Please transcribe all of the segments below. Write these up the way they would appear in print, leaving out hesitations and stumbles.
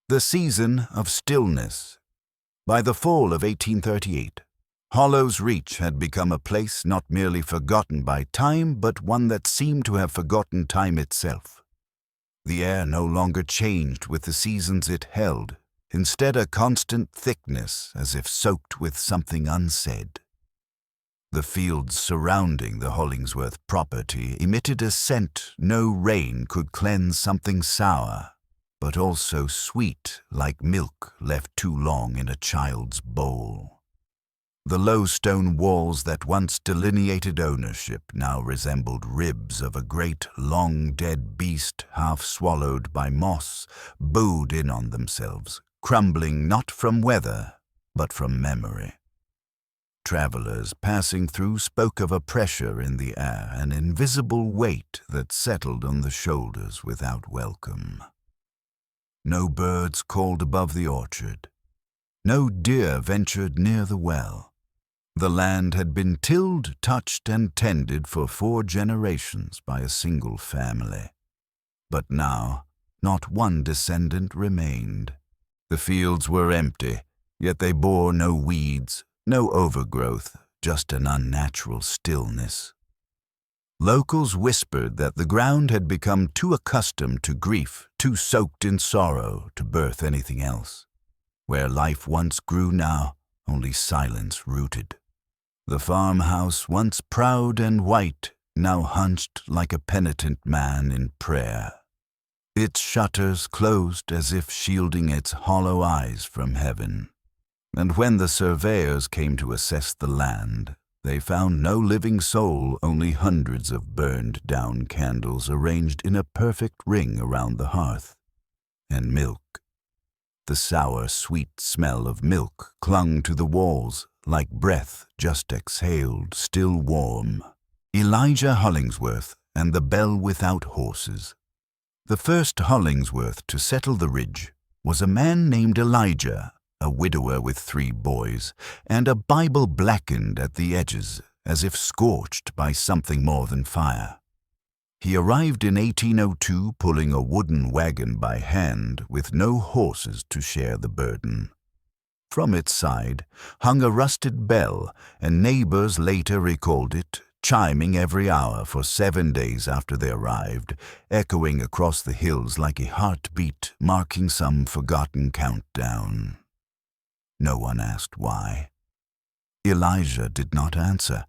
The season of stillness. By the fall of 1838, Hollow's Reach had become a place not merely forgotten by time, but one that seemed to have forgotten time itself. The air no longer changed with the seasons it held, instead a constant thickness as if soaked with something unsaid. The fields surrounding the Hollingsworth property emitted a scent no rain could cleanse, something sour, but also sweet like milk left too long in a child's bowl. The low stone walls that once delineated ownership now resembled ribs of a great long-dead beast half swallowed by moss, bowed in on themselves, crumbling not from weather, but from memory. Travelers passing through spoke of a pressure in the air, an invisible weight that settled on the shoulders without welcome. No birds called above the orchard. No deer ventured near the well. The land had been tilled, touched, and tended for 4 generations by a single family. But now, not one descendant remained. The fields were empty, yet they bore no weeds, no overgrowth, just an unnatural stillness. Locals whispered that the ground had become too accustomed to grief, too soaked in sorrow to birth anything else. Where life once grew now, only silence rooted. The farmhouse, once proud and white, now hunched like a penitent man in prayer. Its shutters closed as if shielding its hollow eyes from heaven. And when the surveyors came to assess the land, they found no living soul, only hundreds of burned-down candles arranged in a perfect ring around the hearth. And milk. The sour, sweet smell of milk clung to the walls, like breath just exhaled, still warm. Elijah Hollingsworth and the Bell Without Horses. The first Hollingsworth to settle the ridge was a man named Elijah, a widower with 3 boys, and a Bible blackened at the edges, as if scorched by something more than fire. He arrived in 1802 pulling a wooden wagon by hand with no horses to share the burden. From its side hung a rusted bell, and neighbors later recalled it, chiming every hour for 7 days after they arrived, echoing across the hills like a heartbeat marking some forgotten countdown. No one asked why. Elijah did not answer.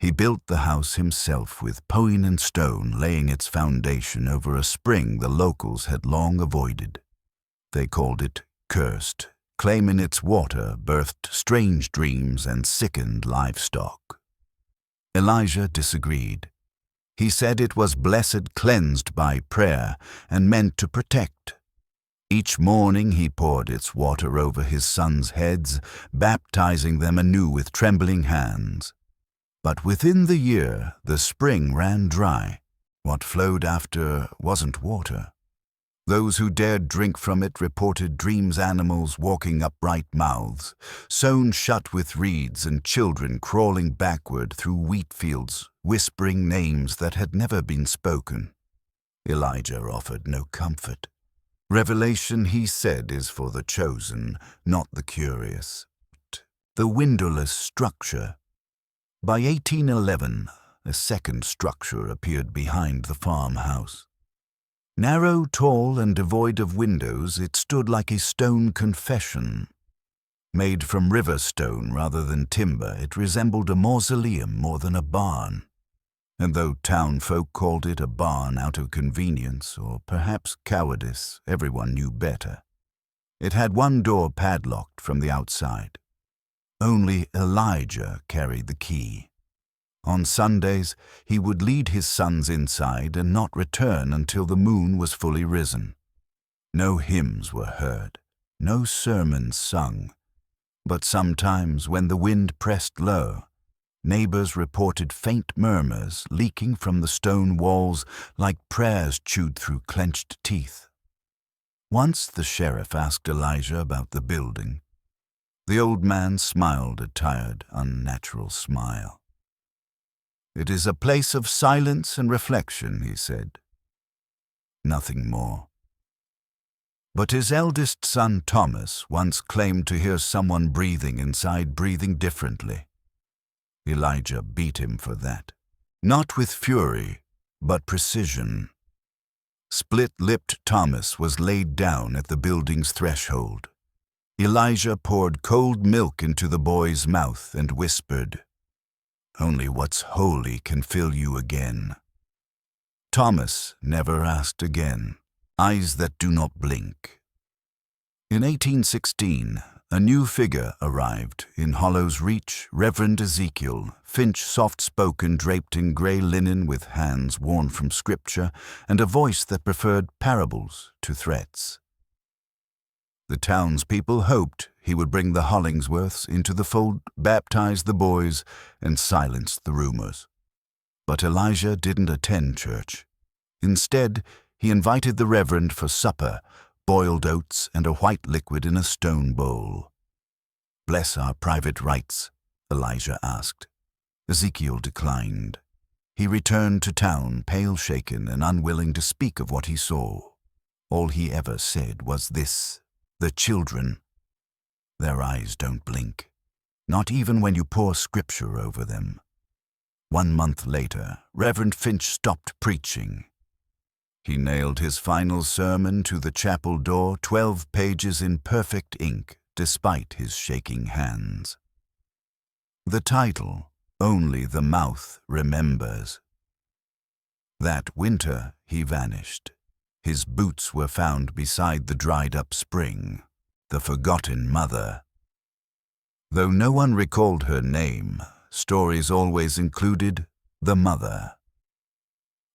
He built the house himself with pine and stone, laying its foundation over a spring the locals had long avoided. They called it cursed, claiming its water birthed strange dreams and sickened livestock. Elijah disagreed. He said it was blessed, cleansed by prayer, and meant to protect. Each morning he poured its water over his sons' heads, baptizing them anew with trembling hands. But within the year the spring ran dry. What flowed after wasn't water. Those who dared drink from it reported dreams, animals walking upright mouths, sewn shut with reeds, and children crawling backward through wheat fields, whispering names that had never been spoken. Elijah offered no comfort. Revelation, he said, is for the chosen, not the curious. The windowless structure. By 1811, a second structure appeared behind the farmhouse. Narrow, tall, and devoid of windows, it stood like a stone confession. Made from river stone rather than timber, it resembled a mausoleum more than a barn. And though town folk called it a barn out of convenience, or perhaps cowardice, everyone knew better. It had one door padlocked from the outside. Only Elijah carried the key. On Sundays, he would lead his sons inside and not return until the moon was fully risen. No hymns were heard, no sermons sung, but sometimes when the wind pressed low, neighbors reported faint murmurs leaking from the stone walls like prayers chewed through clenched teeth. Once the sheriff asked Elijah about the building. The old man smiled a tired, unnatural smile. "It is a place of silence and reflection," he said. Nothing more. But his eldest son Thomas once claimed to hear someone breathing inside, breathing differently. Elijah beat him for that, not with fury, but precision. Split-lipped Thomas was laid down at the building's threshold. Elijah poured cold milk into the boy's mouth and whispered, "Only what's holy can fill you again." Thomas never asked again, eyes that do not blink. In 1816, a new figure arrived in Hollow's Reach, Reverend Ezekiel, Finch, soft-spoken, draped in grey linen with hands worn from Scripture and a voice that preferred parables to threats. The townspeople hoped he would bring the Hollingsworths into the fold, baptize the boys, and silence the rumors. But Elijah didn't attend church. Instead, he invited the Reverend for supper, boiled oats and a white liquid in a stone bowl. "Bless our private rights," Elijah asked. Ezekiel declined. He returned to town, pale-shaken and unwilling to speak of what he saw. All he ever said was this: "The children, their eyes don't blink, not even when you pour Scripture over them." 1 month later, Reverend Finch stopped preaching. He nailed his final sermon to the chapel door, 12 pages in perfect ink, despite his shaking hands. The title, "Only the Mouth Remembers." That winter he vanished. His boots were found beside the dried-up spring, the forgotten mother. Though no one recalled her name, stories always included the mother.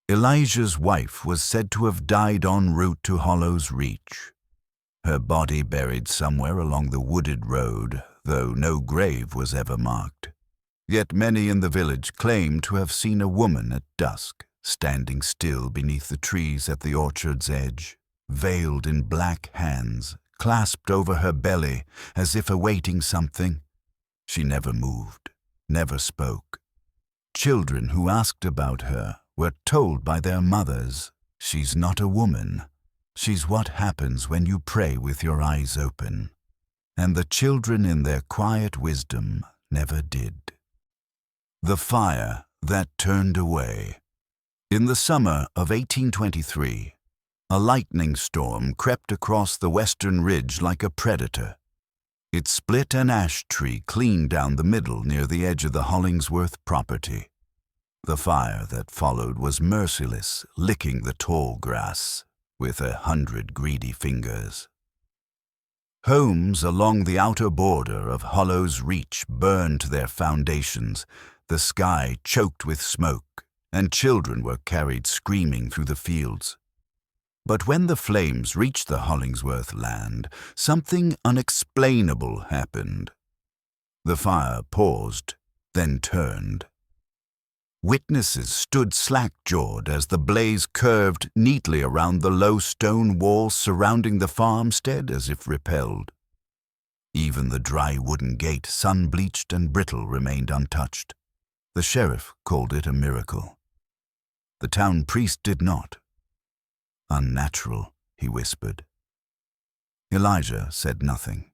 Elijah's wife was said to have died en route to Hollow's Reach. Her body buried somewhere along the wooded road, though no grave was ever marked. Yet many in the village claimed to have seen a woman at dusk, standing still beneath the trees at the orchard's edge, veiled in black hands, clasped over her belly as if awaiting something. She never moved, never spoke. Children who asked about her were told by their mothers, "She's not a woman. She's what happens when you pray with your eyes open." And the children in their quiet wisdom never did. The fire that turned away. In the summer of 1823, a lightning storm crept across the western ridge like a predator. It split an ash tree clean down the middle near the edge of the Hollingsworth property. The fire that followed was merciless, licking the tall grass with 100 greedy fingers. Homes along the outer border of Hollow's Reach burned to their foundations, the sky choked with smoke, and children were carried screaming through the fields. But when the flames reached the Hollingsworth land, something unexplainable happened. The fire paused, then turned. Witnesses stood slack-jawed as the blaze curved neatly around the low stone walls surrounding the farmstead as if repelled. Even the dry wooden gate, sun-bleached and brittle, remained untouched. The sheriff called it a miracle. The town priest did not. "Unnatural," he whispered. Elijah said nothing.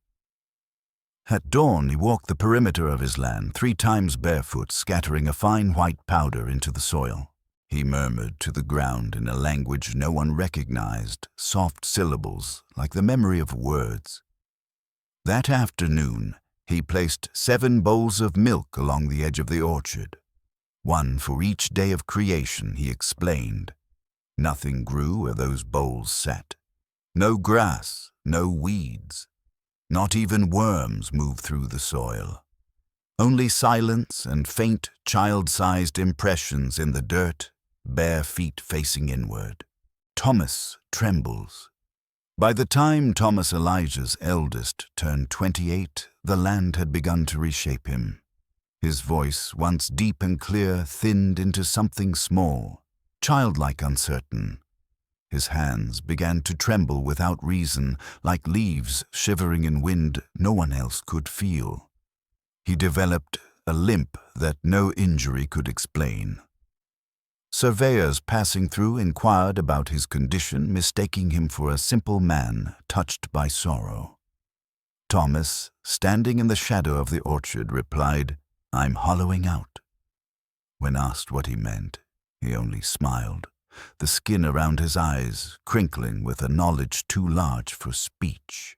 At dawn, he walked the perimeter of his land 3 times barefoot, scattering a fine white powder into the soil. He murmured to the ground in a language no one recognized, soft syllables like the memory of words. That afternoon, he placed 7 bowls of milk along the edge of the orchard. 1 for each day of creation, he explained. Nothing grew where those bowls sat. No grass, no weeds. Not even worms moved through the soil. Only silence and faint, child-sized impressions in the dirt, bare feet facing inward. Thomas trembles. By the time Thomas, Elijah's eldest, turned 28, the land had begun to reshape him. His voice, once deep and clear, thinned into something small, childlike, uncertain. His hands began to tremble without reason, like leaves shivering in wind no one else could feel. He developed a limp that no injury could explain. Surveyors passing through inquired about his condition, mistaking him for a simple man touched by sorrow. Thomas, standing in the shadow of the orchard, replied, "I'm hollowing out." When asked what he meant, he only smiled, the skin around his eyes crinkling with a knowledge too large for speech.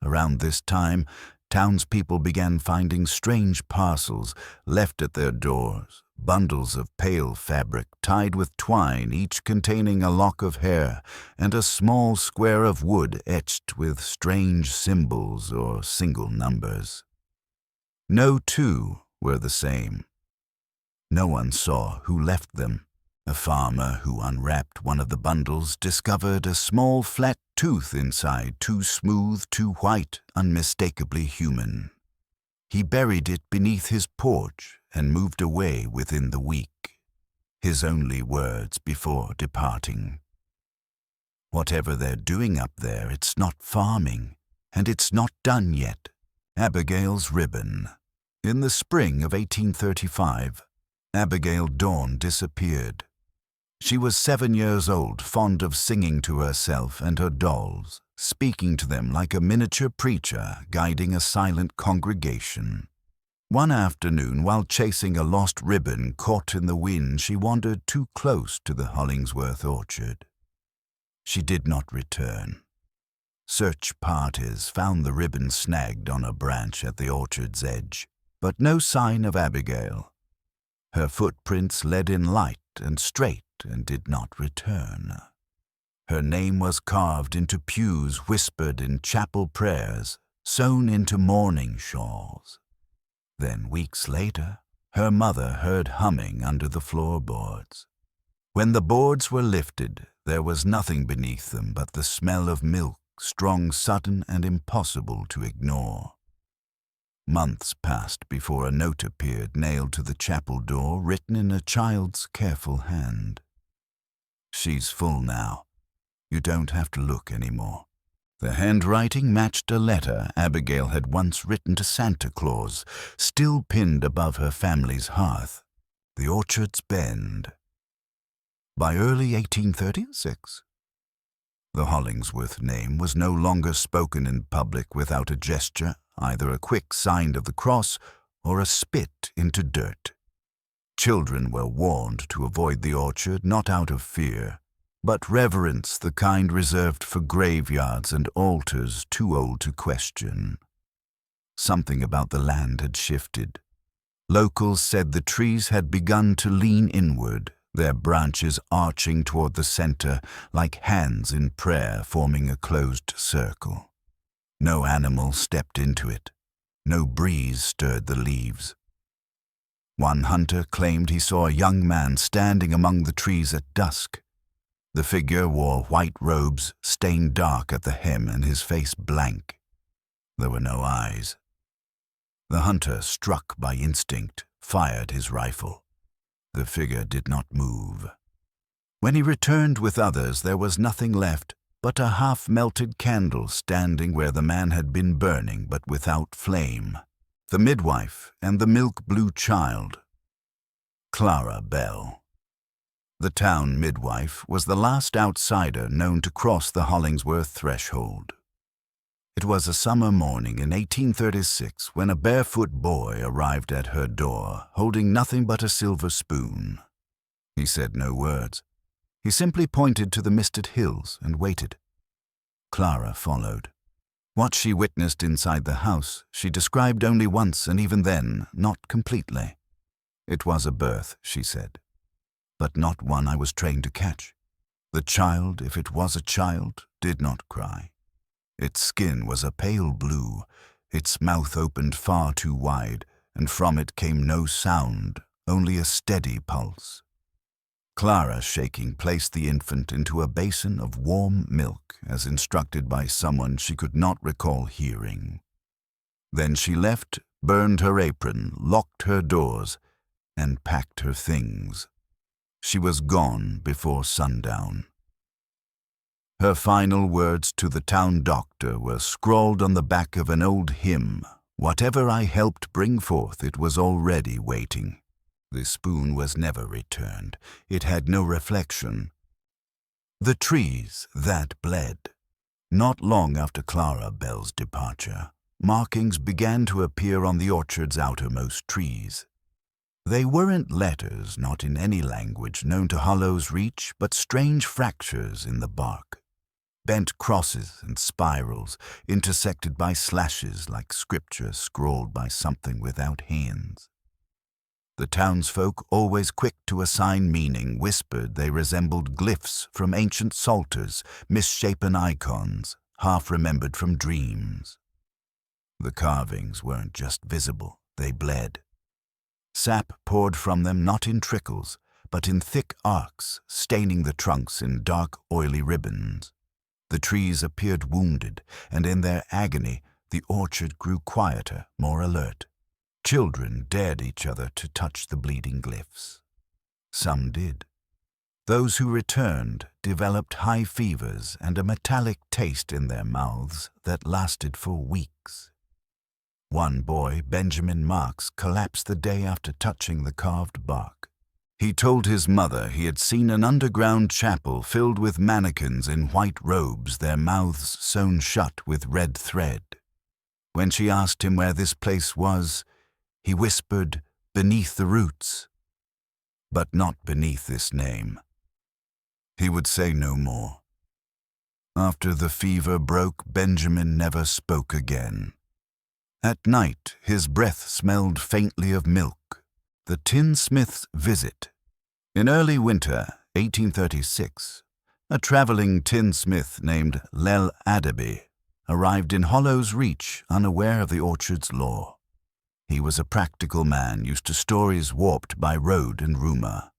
Around this time, townspeople began finding strange parcels left at their doors, bundles of pale fabric tied with twine, each containing a lock of hair and a small square of wood etched with strange symbols or single numbers. No two were the same. No one saw who left them. A farmer who unwrapped one of the bundles discovered a small flat tooth inside, too smooth, too white, unmistakably human. He buried it beneath his porch and moved away within the week, his only words before departing. "Whatever they're doing up there, it's not farming, and it's not done yet." Abigail's ribbon. In the spring of 1835, Abigail Dawn disappeared. She was 7 years old, fond of singing to herself and her dolls, speaking to them like a miniature preacher guiding a silent congregation. One afternoon, while chasing a lost ribbon caught in the wind, she wandered too close to the Hollingsworth orchard. She did not return. Search parties found the ribbon snagged on a branch at the orchard's edge, but no sign of Abigail. Her footprints led in light and straight and did not return. Her name was carved into pews, whispered in chapel prayers, sewn into mourning shawls. Then, weeks later, her mother heard humming under the floorboards. When the boards were lifted, there was nothing beneath them but the smell of milk, strong, sudden, and impossible to ignore. Months passed before a note appeared nailed to the chapel door, written in a child's careful hand. "She's full now. You don't have to look anymore." The handwriting matched a letter Abigail had once written to Santa Claus, still pinned above her family's hearth. "The Orchard's Bend." By early 1836, the Hollingsworth name was no longer spoken in public without a gesture, either a quick sign of the cross or a spit into dirt. Children were warned to avoid the orchard, not out of fear, but reverence, the kind reserved for graveyards and altars too old to question. Something about the land had shifted. Locals said the trees had begun to lean inward, their branches arching toward the center like hands in prayer forming a closed circle. No animal stepped into it. No breeze stirred the leaves. One hunter claimed he saw a young man standing among the trees at dusk. The figure wore white robes, stained dark at the hem, and his face blank. There were no eyes. The hunter, struck by instinct, fired his rifle. The figure did not move. When he returned with others, there was nothing left but a half-melted candle standing where the man had been burning, but without flame. The midwife and the milk-blue child. Clara Bell. The town midwife was the last outsider known to cross the Hollingsworth threshold. It was a summer morning in 1836 when a barefoot boy arrived at her door, holding nothing but a silver spoon. He said no words. He simply pointed to the misted hills and waited. Clara followed. What she witnessed inside the house she described only once, and even then, not completely. It was a birth, she said, but not one I was trained to catch. The child, if it was a child, did not cry. Its skin was a pale blue, its mouth opened far too wide, and from it came no sound, only a steady pulse. Clara, shaking, placed the infant into a basin of warm milk, as instructed by someone she could not recall hearing. Then she left, burned her apron, locked her doors, and packed her things. She was gone before sundown. Her final words to the town doctor were scrawled on the back of an old hymn. Whatever I helped bring forth, it was already waiting. The spoon was never returned. It had no reflection. The trees that bled. Not long after Clara Bell's departure, markings began to appear on the orchard's outermost trees. They weren't letters, not in any language known to Hollow's Reach, but strange fractures in the bark. Bent crosses and spirals, intersected by slashes like scripture scrawled by something without hands. The townsfolk, always quick to assign meaning, whispered they resembled glyphs from ancient psalters, misshapen icons, half-remembered from dreams. The carvings weren't just visible, they bled. Sap poured from them not in trickles, but in thick arcs, staining the trunks in dark, oily ribbons. The trees appeared wounded, and in their agony, the orchard grew quieter, more alert. Children dared each other to touch the bleeding glyphs. Some did. Those who returned developed high fevers and a metallic taste in their mouths that lasted for weeks. One boy, Benjamin Marks, collapsed the day after touching the carved bark. He told his mother he had seen an underground chapel filled with mannequins in white robes, their mouths sewn shut with red thread. When she asked him where this place was, he whispered, "Beneath the roots," but not beneath this name. He would say no more. After the fever broke, Benjamin never spoke again. At night, his breath smelled faintly of milk. The tinsmith's visit. In early winter, 1836, a traveling tinsmith named Lel Adaby arrived in Hollow's Reach, unaware of the orchard's lore. He was a practical man used to stories warped by road and rumor.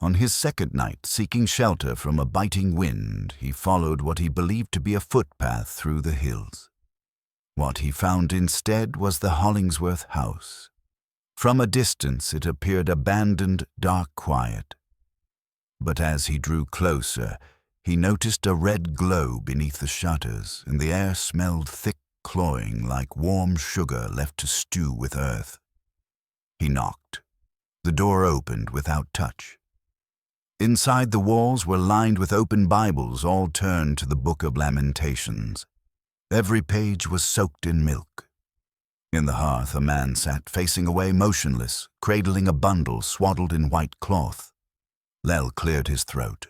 On his second night, seeking shelter from a biting wind, he followed what he believed to be a footpath through the hills. What he found instead was the Hollingsworth house. From a distance it appeared abandoned, dark, quiet. But as he drew closer, he noticed a red glow beneath the shutters, and the air smelled thick, cloying like warm sugar left to stew with earth. He knocked. The door opened without touch. Inside, the walls were lined with open Bibles, all turned to the Book of Lamentations. Every page was soaked in milk. In the hearth, a man sat facing away, motionless, cradling a bundle swaddled in white cloth. Lel cleared his throat.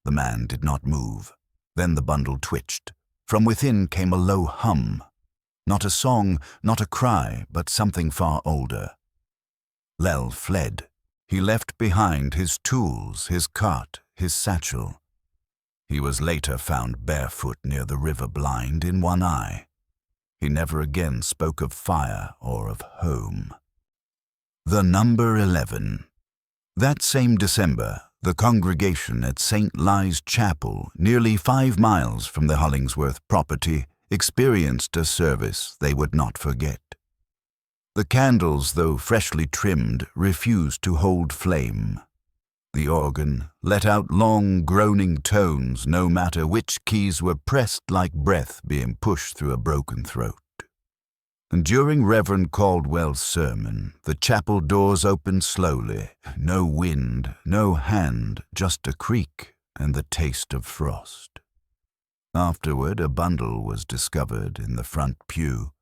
The man did not move. Then the bundle twitched. From within came a low hum. Not a song, not a cry, but something far older. Lel fled. He left behind his tools, his cart, his satchel. He was later found barefoot near the river, blind in one eye. He never again spoke of fire or of home. The number 11. That same December, the congregation at St. Ly's Chapel, nearly 5 miles from the Hollingsworth property, experienced a service they would not forget. The candles, though freshly trimmed, refused to hold flame. The organ let out long, groaning tones, no matter which keys were pressed like breath being pushed through a broken throat. And during Reverend Caldwell's sermon, the chapel doors opened slowly. No wind, no hand, just a creak and the taste of frost. Afterward, a bundle was discovered in the front pew,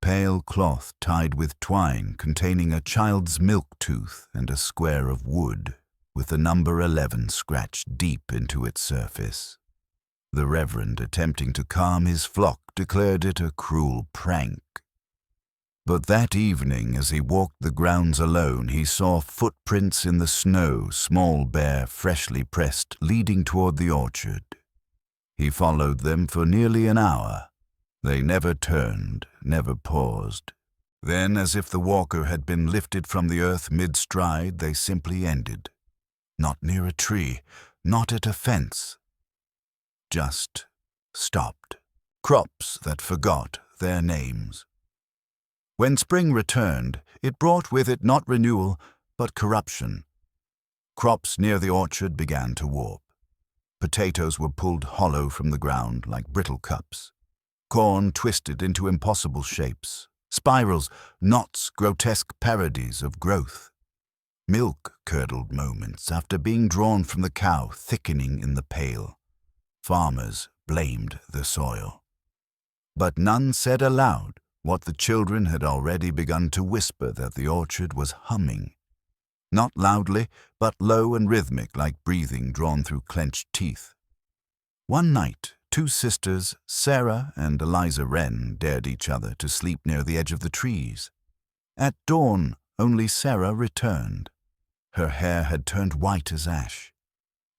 pale cloth tied with twine containing a child's milk tooth and a square of wood, with the number 11 scratched deep into its surface. The Reverend, attempting to calm his flock, declared it a cruel prank. But that evening, as he walked the grounds alone, he saw footprints in the snow, small, bare, freshly pressed, leading toward the orchard. He followed them for nearly an hour. They never turned, never paused. Then, as if the walker had been lifted from the earth mid-stride, they simply ended. Not near a tree, not at a fence. Just stopped. Crops that forgot their names. When spring returned, it brought with it not renewal, but corruption. Crops near the orchard began to warp. Potatoes were pulled hollow from the ground like brittle cups. Corn twisted into impossible shapes. Spirals, knots, grotesque parodies of growth. milk-curdled moments after being drawn from the cow thickening in the pail. Farmers blamed the soil. But none said aloud what the children had already begun to whisper, that the orchard was humming. Not loudly, but low and rhythmic, like breathing drawn through clenched teeth. One night, two sisters, Sarah and Eliza Wren, dared each other to sleep near the edge of the trees. At dawn, only Sarah returned. Her hair had turned white as ash.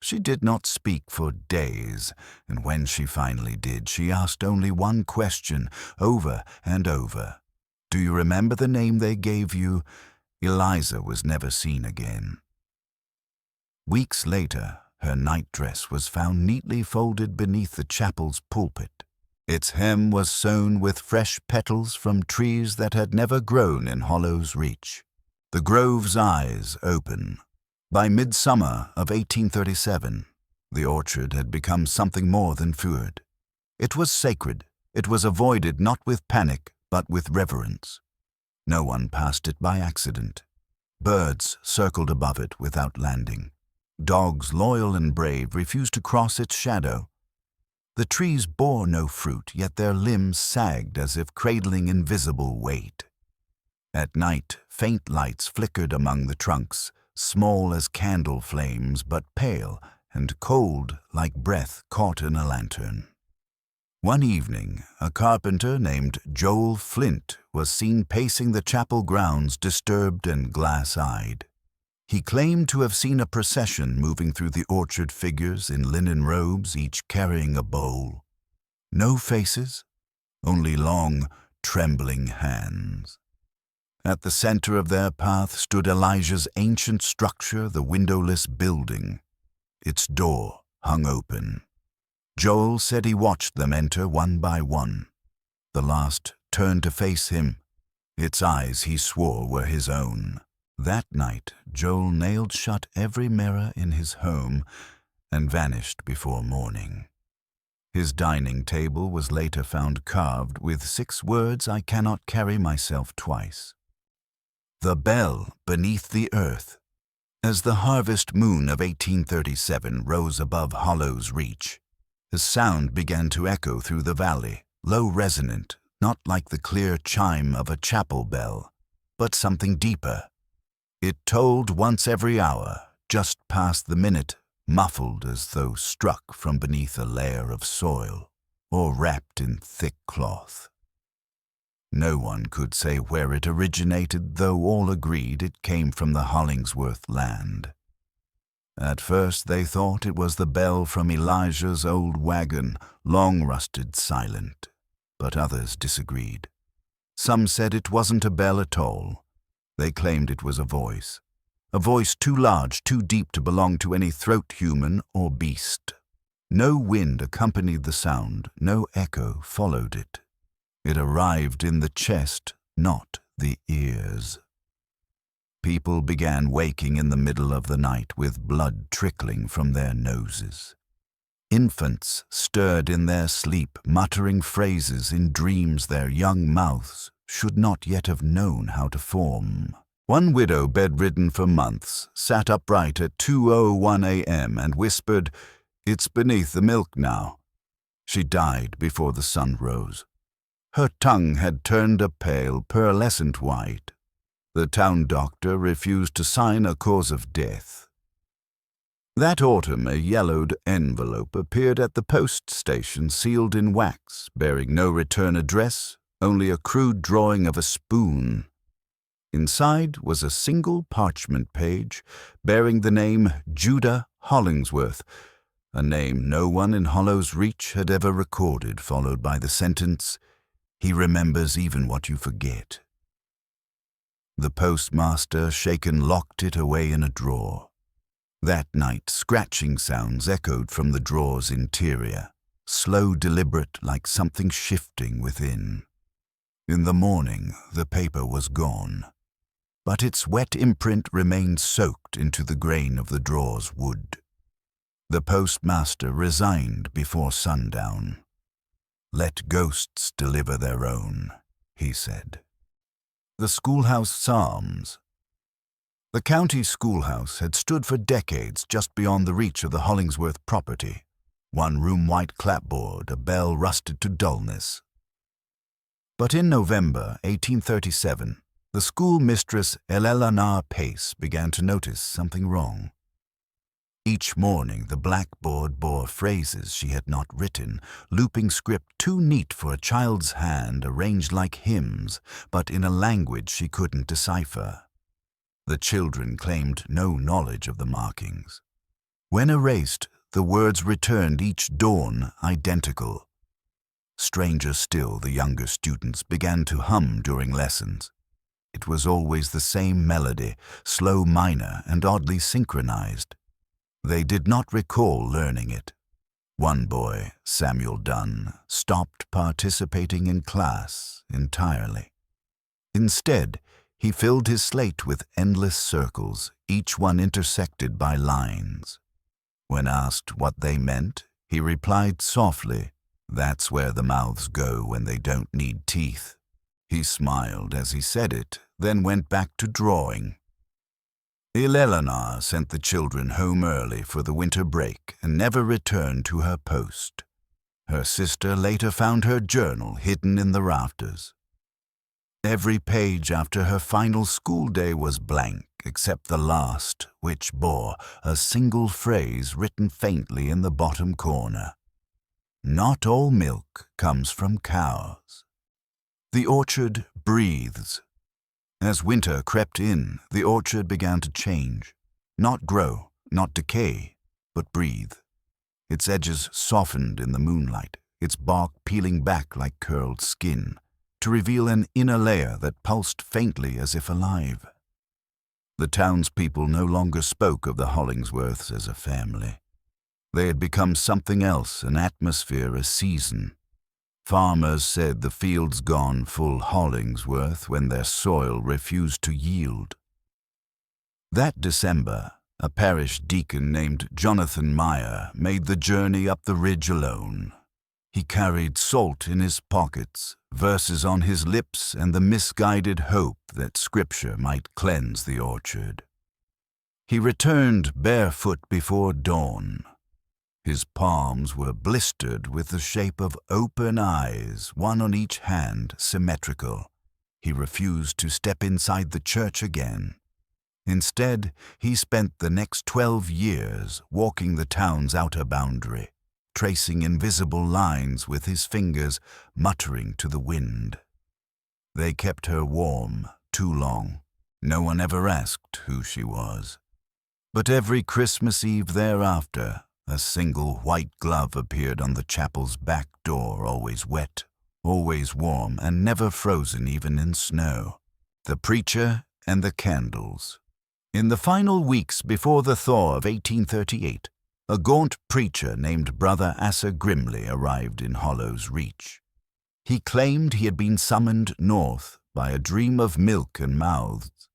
She did not speak for days, and when she finally did, she asked only one question, over and over. "Do you remember the name they gave you?" Eliza was never seen again. Weeks later, her nightdress was found neatly folded beneath the chapel's pulpit. Its hem was sown with fresh petals from trees that had never grown in Hollows Reach. The grove's eyes open. By midsummer of 1837, the orchard had become something more than food. It was sacred. It was avoided not with panic, but with reverence. No one passed it by accident. Birds circled above it without landing. Dogs, loyal and brave, refused to cross its shadow. The trees bore no fruit, yet their limbs sagged as if cradling invisible weight. At night, faint lights flickered among the trunks, small as candle flames, but pale and cold like breath caught in a lantern. One evening, a carpenter named Joel Flint was seen pacing the chapel grounds, disturbed and glass-eyed. He claimed to have seen a procession moving through the orchard, figures in linen robes, each carrying a bowl. No faces, only long, trembling hands. At the center of their path stood Elijah's ancient structure, the windowless building. Its door hung open. Joel said he watched them enter one by one. The last turned to face him. Its eyes, he swore, were his own. That night, Joel nailed shut every mirror in his home and vanished before morning. His dining table was later found carved with 6 words, "I cannot carry myself twice." The bell beneath the earth. As the harvest moon of 1837 rose above Hollows Reach, the sound began to echo through the valley, low, resonant, not like the clear chime of a chapel bell, but something deeper. It tolled once every hour, just past the minute, muffled as though struck from beneath a layer of soil, or wrapped in thick cloth. No one could say where it originated, though all agreed it came from the Hollingsworth land. At first they thought it was the bell from Elijah's old wagon, long rusted silent, but others disagreed. Some said it wasn't a bell at all. They claimed it was a voice too large, too deep to belong to any throat, human or beast. No wind accompanied the sound, no echo followed it. It arrived in the chest, not the ears. People began waking in the middle of the night with blood trickling from their noses. Infants stirred in their sleep, muttering phrases in dreams their young mouths should not yet have known how to form. One widow, bedridden for months, sat upright at 2:01 a.m. and whispered, "It's beneath the milk now." She died before the sun rose. Her tongue had turned a pale, pearlescent white. The town doctor refused to sign a cause of death. That autumn, a yellowed envelope appeared at the post station, sealed in wax, bearing no return address, only a crude drawing of a spoon. Inside was a single parchment page bearing the name Judah Hollingsworth, a name no one in Hollows Reach had ever recorded, followed by the sentence, "He remembers even what you forget." The postmaster, shaken, locked it away in a drawer. That night, scratching sounds echoed from the drawer's interior, slow, deliberate, like something shifting within. In the morning, the paper was gone, but its wet imprint remained soaked into the grain of the drawer's wood. The postmaster resigned before sundown. "Let ghosts deliver their own," he said. The Schoolhouse Psalms. The county schoolhouse had stood for decades just beyond the reach of the Hollingsworth property. One-room white clapboard, a bell rusted to dullness. But in November 1837, the schoolmistress Eleanor Pace began to notice something wrong. Each morning the blackboard bore phrases she had not written, looping script too neat for a child's hand, arranged like hymns, but in a language she couldn't decipher. The children claimed no knowledge of the markings. When erased, the words returned each dawn identical. Stranger still, the younger students began to hum during lessons. It was always the same melody, slow minor and oddly synchronized. They did not recall learning it. One boy, Samuel Dunn, stopped participating in class entirely. Instead, he filled his slate with endless circles, each one intersected by lines. When asked what they meant, he replied softly, "That's where the mouths go when they don't need teeth." He smiled as he said it, then went back to drawing. Eleanor sent the children home early for the winter break and never returned to her post. Her sister later found her journal hidden in the rafters. Every page after her final school day was blank, except the last, which bore a single phrase written faintly in the bottom corner. "Not all milk comes from cows." The orchard breathes. As winter crept in, the orchard began to change. Not grow, not decay, but breathe. Its edges softened in the moonlight, its bark peeling back like curled skin, to reveal an inner layer that pulsed faintly as if alive. The townspeople no longer spoke of the Hollingsworths as a family. They had become something else, an atmosphere, a season. Farmers said the fields gone full Hollingsworth when their soil refused to yield. That December, a parish deacon named Jonathan Meyer made the journey up the ridge alone. He carried salt in his pockets, verses on his lips, and the misguided hope that Scripture might cleanse the orchard. He returned barefoot before dawn. His palms were blistered with the shape of open eyes, one on each hand, symmetrical. He refused to step inside the church again. Instead, he spent the next 12 years walking the town's outer boundary, tracing invisible lines with his fingers, muttering to the wind. They kept her warm too long. No one ever asked who she was. But every Christmas Eve thereafter, a single white glove appeared on the chapel's back door, always wet, always warm, and never frozen even in snow. The preacher and the candles. In the final weeks before the thaw of 1838, a gaunt preacher named Brother Asa Grimley arrived in Hollow's Reach. He claimed he had been summoned north by a dream of milk and mouths.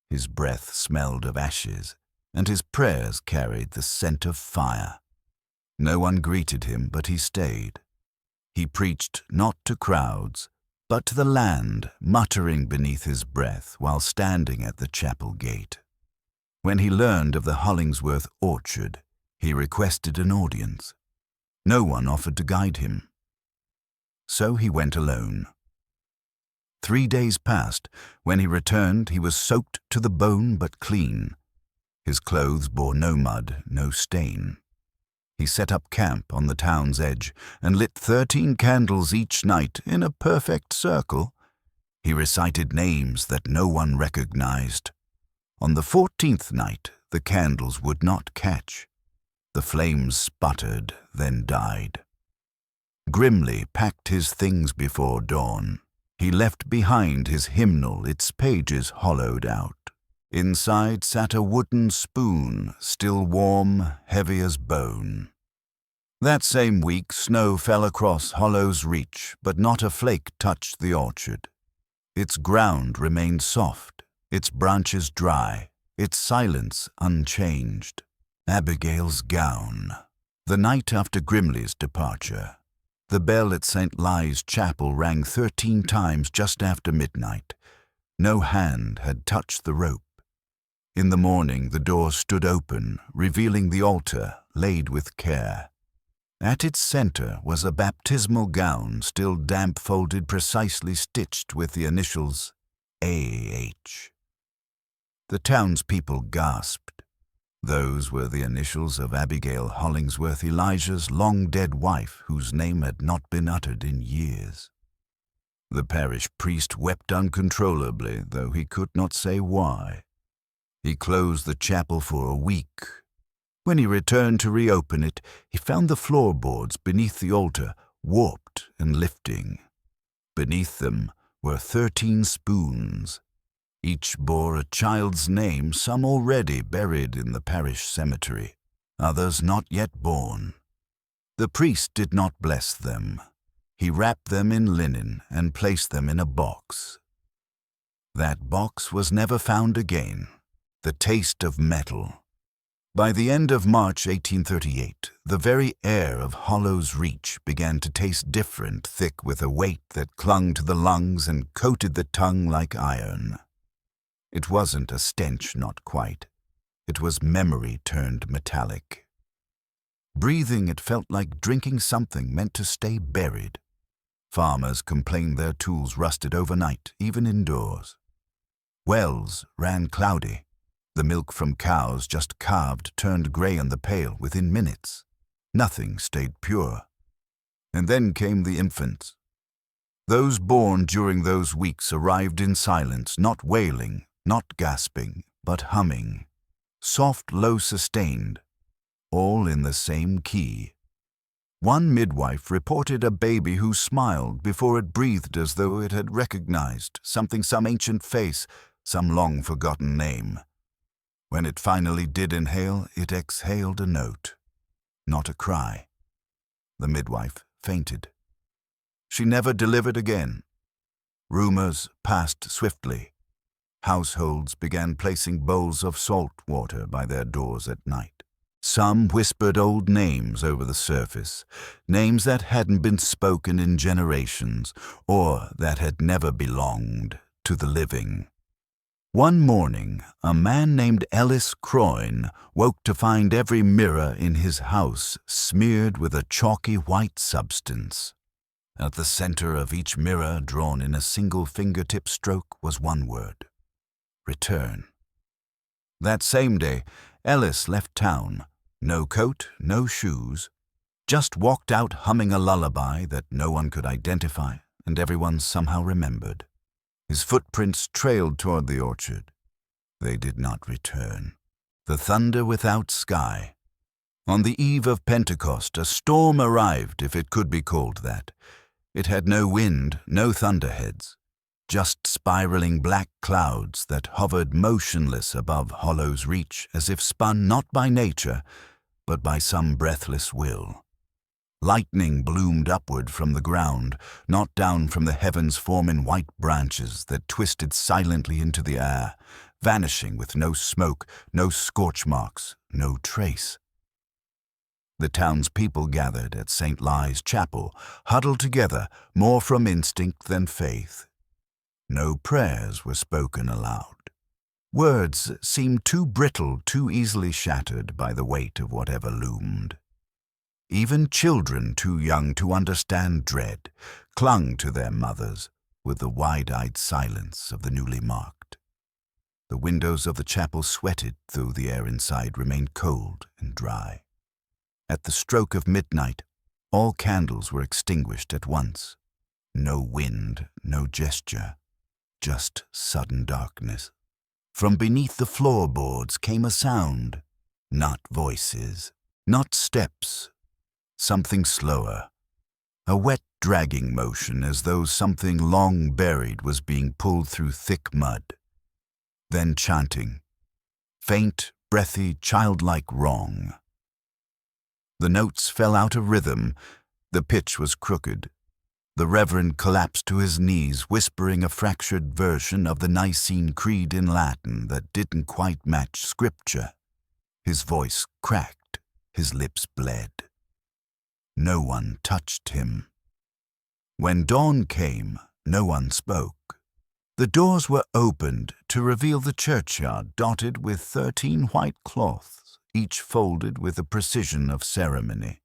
His breath smelled of ashes, and his prayers carried the scent of fire. No one greeted him, but he stayed. He preached not to crowds, but to the land, muttering beneath his breath while standing at the chapel gate. When he learned of the Hollingsworth orchard, he requested an audience. No one offered to guide him. So he went alone. 3 days passed. When he returned, he was soaked to the bone but clean. His clothes bore no mud, no stain. He set up camp on the town's edge and lit 13 candles each night in a perfect circle. He recited names that no one recognized. On the 14th night, the candles would not catch. The flames sputtered, then died. Grimly packed his things before dawn. He left behind his hymnal, its pages hollowed out. Inside sat a wooden spoon, still warm, heavy as bone. That same week, snow fell across Hollow's Reach, but not a flake touched the orchard. Its ground remained soft, its branches dry, its silence unchanged. Abigail's gown. The night after Grimley's departure, the bell at St. Ly's Chapel rang 13 times just after midnight. No hand had touched the rope. In the morning, the door stood open, revealing the altar, laid with care. At its center was a baptismal gown, still damp-folded, precisely stitched with the initials A.H. The townspeople gasped. Those were the initials of Abigail Hollingsworth, Elijah's long-dead wife, whose name had not been uttered in years. The parish priest wept uncontrollably, though he could not say why. He closed the chapel for a week. When he returned to reopen it, he found the floorboards beneath the altar warped and lifting. Beneath them were 13 spoons. Each bore a child's name, some already buried in the parish cemetery, others not yet born. The priest did not bless them. He wrapped them in linen and placed them in a box. That box was never found again. The taste of metal. By the end of March 1838, the very air of Hollows Reach began to taste different, thick with a weight that clung to the lungs and coated the tongue like iron. It wasn't a stench, not quite. It was memory turned metallic. Breathing it felt like drinking something meant to stay buried. Farmers complained their tools rusted overnight, even indoors. Wells ran cloudy. The milk from cows just calved turned gray in the pail within minutes. Nothing stayed pure. And then came the infants. Those born during those weeks arrived in silence, not wailing, not gasping, but humming. Soft, low, sustained, all in the same key. One midwife reported a baby who smiled before it breathed as though it had recognized something, some ancient face, some long-forgotten name. When it finally did inhale, it exhaled a note, not a cry. The midwife fainted. She never delivered again. Rumors passed swiftly. Households began placing bowls of salt water by their doors at night. Some whispered old names over the surface, names that hadn't been spoken in generations, or that had never belonged to the living. One morning, a man named Ellis Croyne woke to find every mirror in his house smeared with a chalky white substance. At the center of each mirror, drawn in a single fingertip stroke, was one word: return. That same day, Ellis left town. No coat, no shoes. Just walked out humming a lullaby that no one could identify and everyone somehow remembered. His footprints trailed toward the orchard. They did not return. The thunder without sky. On the eve of Pentecost, a storm arrived, if it could be called that. It had no wind, no thunderheads, just spiraling black clouds that hovered motionless above Hollows Reach, as if spun not by nature, but by some breathless will. Lightning bloomed upward from the ground, not down from the heavens, forming white branches that twisted silently into the air, vanishing with no smoke, no scorch marks, no trace. The townspeople gathered at St. Ly's Chapel, huddled together, more from instinct than faith. No prayers were spoken aloud. Words seemed too brittle, too easily shattered by the weight of whatever loomed. Even children too young to understand dread clung to their mothers with the wide-eyed silence of the newly marked. The windows of the chapel sweated, though the air inside remained cold and dry. At the stroke of midnight, all candles were extinguished at once. No wind, no gesture, just sudden darkness. From beneath the floorboards came a sound, not voices, not steps, something slower, a wet dragging motion as though something long buried was being pulled through thick mud. Then chanting, faint, breathy, childlike wrong. The notes fell out of rhythm, the pitch was crooked. The Reverend collapsed to his knees, whispering a fractured version of the Nicene Creed in Latin that didn't quite match Scripture. His voice cracked, his lips bled. No one touched him. When dawn came, no one spoke. The doors were opened to reveal the churchyard dotted with 13 white cloths, each folded with the precision of ceremony.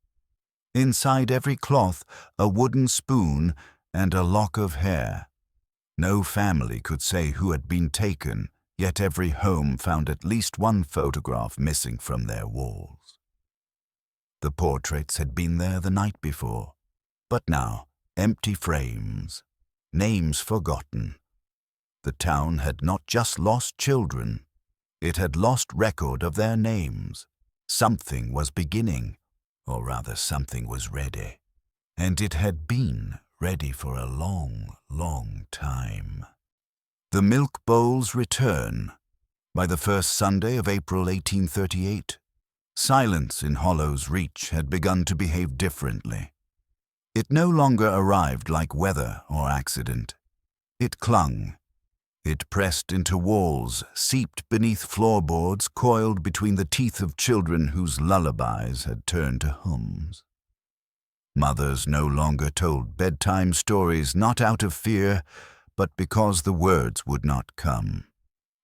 Inside every cloth, a wooden spoon and a lock of hair. No family could say who had been taken, yet every home found at least one photograph missing from their walls. The portraits had been there the night before, but now empty frames, names forgotten. The town had not just lost children, it had lost record of their names. Something was beginning, or rather something was ready, and it had been ready for a long, long time. The milk bowls return. By the first Sunday of April 1838, silence in Hollow's Reach had begun to behave differently. It no longer arrived like weather or accident. It clung. It pressed into walls, seeped beneath floorboards, coiled between the teeth of children whose lullabies had turned to hums. Mothers no longer told bedtime stories not out of fear, but because the words would not come.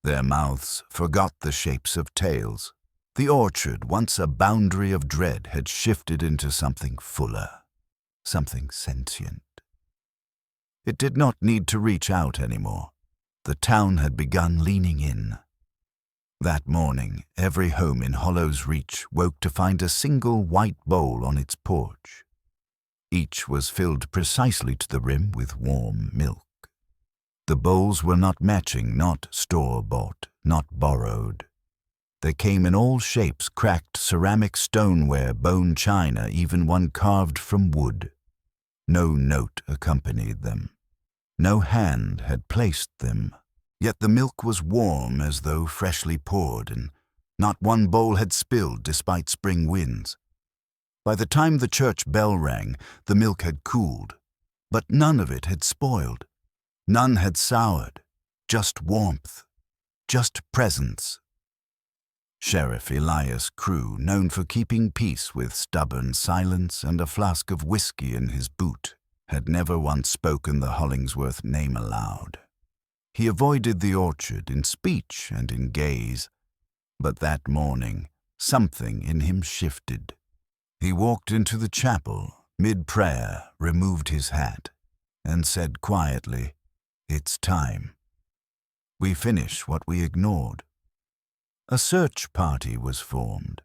Their mouths forgot the shapes of tales. The orchard, once a boundary of dread, had shifted into something fuller, something sentient. It did not need to reach out anymore. The town had begun leaning in. That morning, every home in Hollow's Reach woke to find a single white bowl on its porch. Each was filled precisely to the rim with warm milk. The bowls were not matching, not store-bought, not borrowed. They came in all shapes, cracked ceramic stoneware, bone china, even one carved from wood. No note accompanied them. No hand had placed them, yet the milk was warm as though freshly poured, and not one bowl had spilled despite spring winds. By the time the church bell rang, the milk had cooled, but none of it had spoiled. None had soured, just warmth, just presence. Sheriff Elias Crewe, known for keeping peace with stubborn silence and a flask of whiskey in his boot, had never once spoken the Hollingsworth name aloud. He avoided the orchard in speech and in gaze, but that morning something in him shifted. He walked into the chapel, mid-prayer, removed his hat, and said quietly, "It's time. We finish what we ignored." A search party was formed.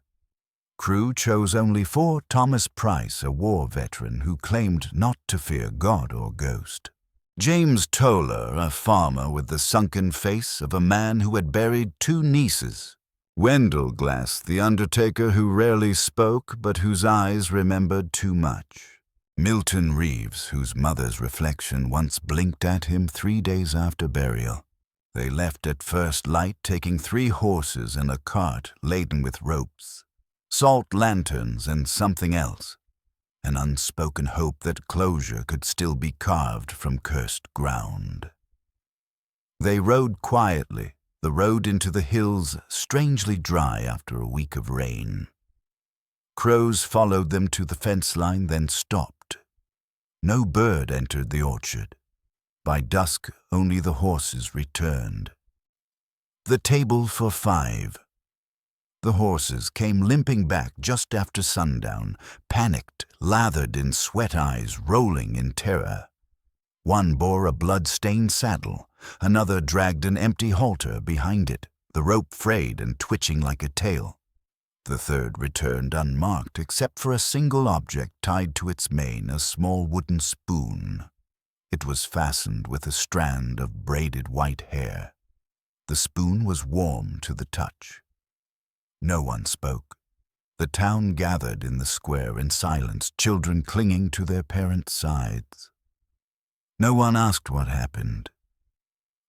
Crewe chose only 4 Thomas Price, a war veteran who claimed not to fear God or ghost. James Toller, a farmer with the sunken face of a man who had buried 2 nieces. Wendell Glass, the undertaker who rarely spoke but whose eyes remembered too much. Milton Reeves, whose mother's reflection once blinked at him 3 days after burial. They left at first light, taking 3 horses and a cart laden with ropes, salt lanterns, and something else, an unspoken hope that closure could still be carved from cursed ground. They rode quietly, the road into the hills strangely dry after a week of rain. Crows followed them to the fence line, then stopped. No bird entered the orchard. By dusk, only the horses returned. The table for 5. The horses came limping back just after sundown, panicked, lathered in sweat eyes, rolling in terror. One bore a blood-stained saddle, another dragged an empty halter behind it, the rope frayed and twitching like a tail. The third returned unmarked except for a single object tied to its mane, a small wooden spoon. It was fastened with a strand of braided white hair. The spoon was warm to the touch. No one spoke. The town gathered in the square in silence, children clinging to their parents' sides. No one asked what happened.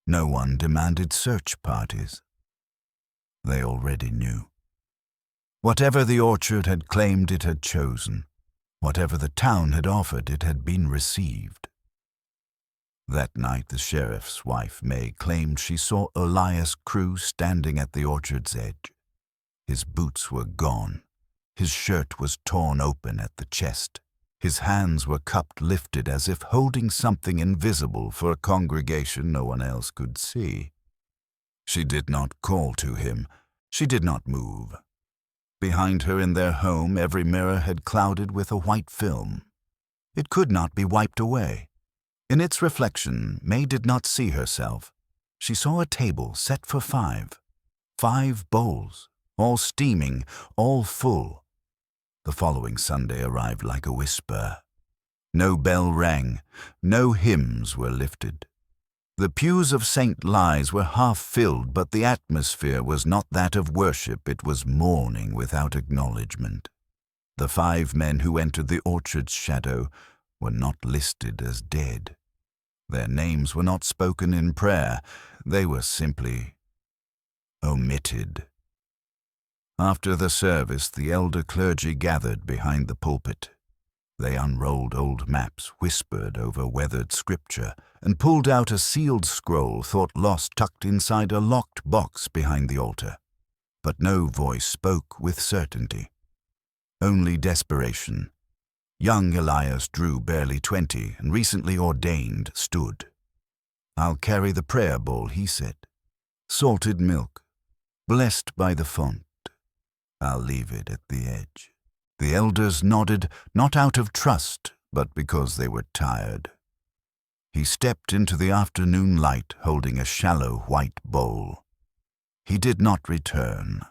No one demanded search parties. They already knew. Whatever the orchard had claimed, it had chosen. Whatever the town had offered, it had been received. That night the sheriff's wife, May, claimed she saw Elias Crewe standing at the orchard's edge. His boots were gone. His shirt was torn open at the chest. His hands were cupped lifted as if holding something invisible for a congregation no one else could see. She did not call to him. She did not move. Behind her in their home, every mirror had clouded with a white film. It could not be wiped away. In its reflection, May did not see herself. She saw a table set for 5. 5 bowls, all steaming, all full. The following Sunday arrived like a whisper. No bell rang, no hymns were lifted. The pews of St. Lies were half filled, but the atmosphere was not that of worship, it was mourning without acknowledgement. The 5 men who entered the orchard's shadow were not listed as dead. Their names were not spoken in prayer, they were simply omitted. After the service, the elder clergy gathered behind the pulpit. They unrolled old maps, whispered over weathered scripture, and pulled out a sealed scroll thought lost tucked inside a locked box behind the altar. But no voice spoke with certainty. Only desperation. Young Elias Drew, barely 20 and recently ordained, stood. "I'll carry the prayer bowl," he said. "Salted milk, blessed by the font. I'll leave it at the edge." The elders nodded, not out of trust, but because they were tired. He stepped into the afternoon light, holding a shallow white bowl. He did not return.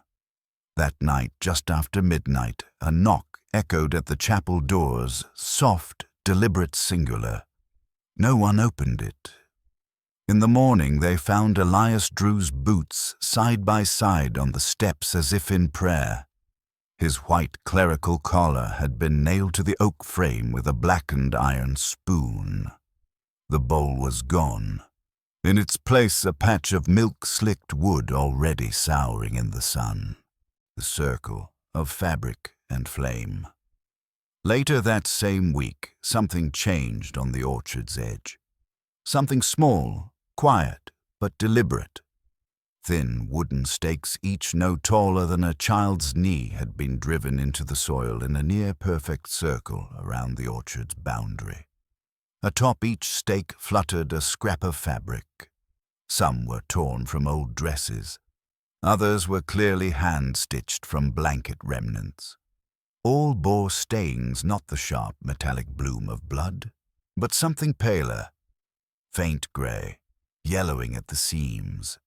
That night, just after midnight, a knock echoed at the chapel doors, soft, deliberate, singular. No one opened it. In the morning they found Elias Drew's boots side by side on the steps as if in prayer. His white clerical collar had been nailed to the oak frame with a blackened iron spoon. The bowl was gone. In its place a patch of milk-slicked wood already souring in the sun. The circle of fabric and flame. Later that same week, something changed on the orchard's edge. Something small, quiet, but deliberate. Thin wooden stakes, each no taller than a child's knee, had been driven into the soil in a near-perfect circle around the orchard's boundary. Atop each stake fluttered a scrap of fabric. Some were torn from old dresses. Others were clearly hand-stitched from blanket remnants. All bore stains, not the sharp metallic bloom of blood, but something paler, faint grey, yellowing at the seams.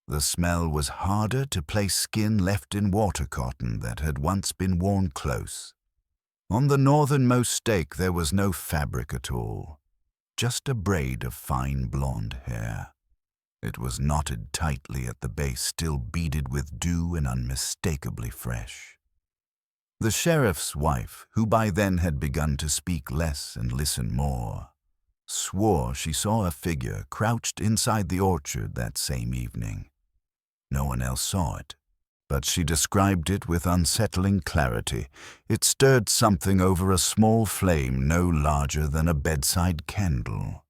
The smell was harder to place skin left in water cotton that had once been worn close. On the northernmost stake there was no fabric at all, just a braid of fine blonde hair. It was knotted tightly at the base, still beaded with dew and unmistakably fresh. The sheriff's wife, who by then had begun to speak less and listen more, swore she saw a figure crouched inside the orchard that same evening. No one else saw it, but she described it with unsettling clarity. It stirred something over a small flame no larger than a bedside candle.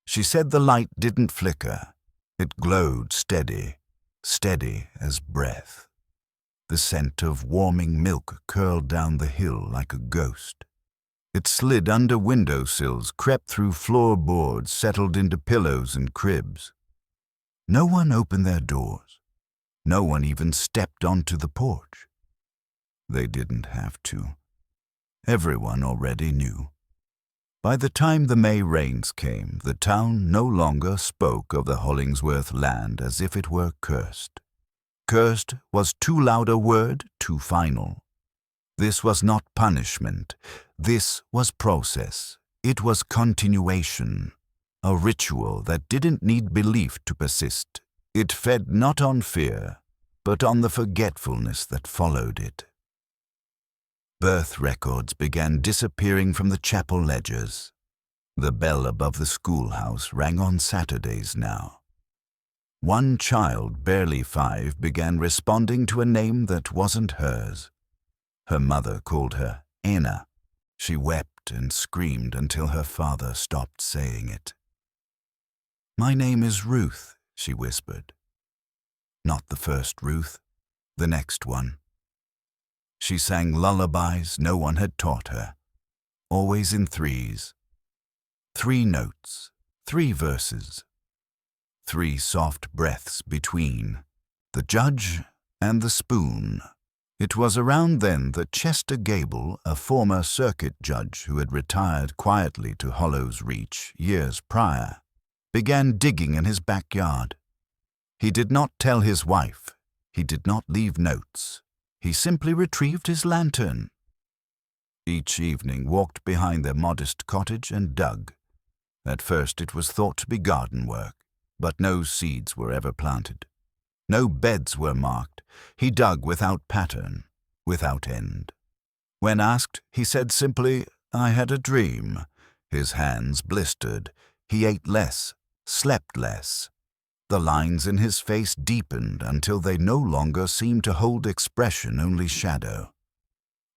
She said the light didn't flicker. It glowed steady, steady as breath. The scent of warming milk curled down the hill like a ghost. It slid under windowsills, crept through floorboards, settled into pillows and cribs. No one opened their doors. No one even stepped onto the porch. They didn't have to. Everyone already knew. By the time the May rains came, the town no longer spoke of the Hollingsworth land as if it were cursed. Cursed was too loud a word, too final. This was not punishment. This was process. It was continuation. A ritual that didn't need belief to persist. It fed not on fear, but on the forgetfulness that followed it. Birth records began disappearing from the chapel ledgers. The bell above the schoolhouse rang on Saturdays now. One child, barely 5, began responding to a name that wasn't hers. Her mother called her Anna. She wept and screamed until her father stopped saying it. "My name is Ruth," she whispered. Not the first Ruth, the next one. She sang lullabies no one had taught her. always in threes. 3 notes, 3 verses, 3 soft breaths between, the judge and the spoon. It was around then that Chester Gable, a former circuit judge who had retired quietly to Hollows Reach years prior, began digging in his backyard. He did not tell his wife. He did not leave notes. He simply retrieved his lantern. Each evening walked behind their modest cottage and dug. At first it was thought to be garden work, but no seeds were ever planted. No beds were marked. He dug without pattern, without end. When asked, he said simply, "I had a dream." His hands blistered. He ate less, slept less. The lines in his face deepened until they no longer seemed to hold expression, only shadow.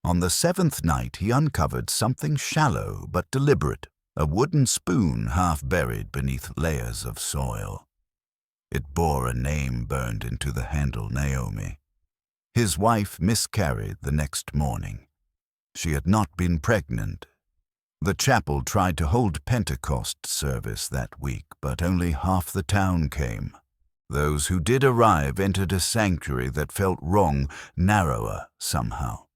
On the 7th night he uncovered something shallow but deliberate, a wooden spoon half buried beneath layers of soil. It bore a name burned into the handle, Naomi. His wife miscarried the next morning. She had not been pregnant. The chapel tried to hold Pentecost service that week, but only half the town came. Those who did arrive entered a sanctuary that felt wrong, narrower somehow.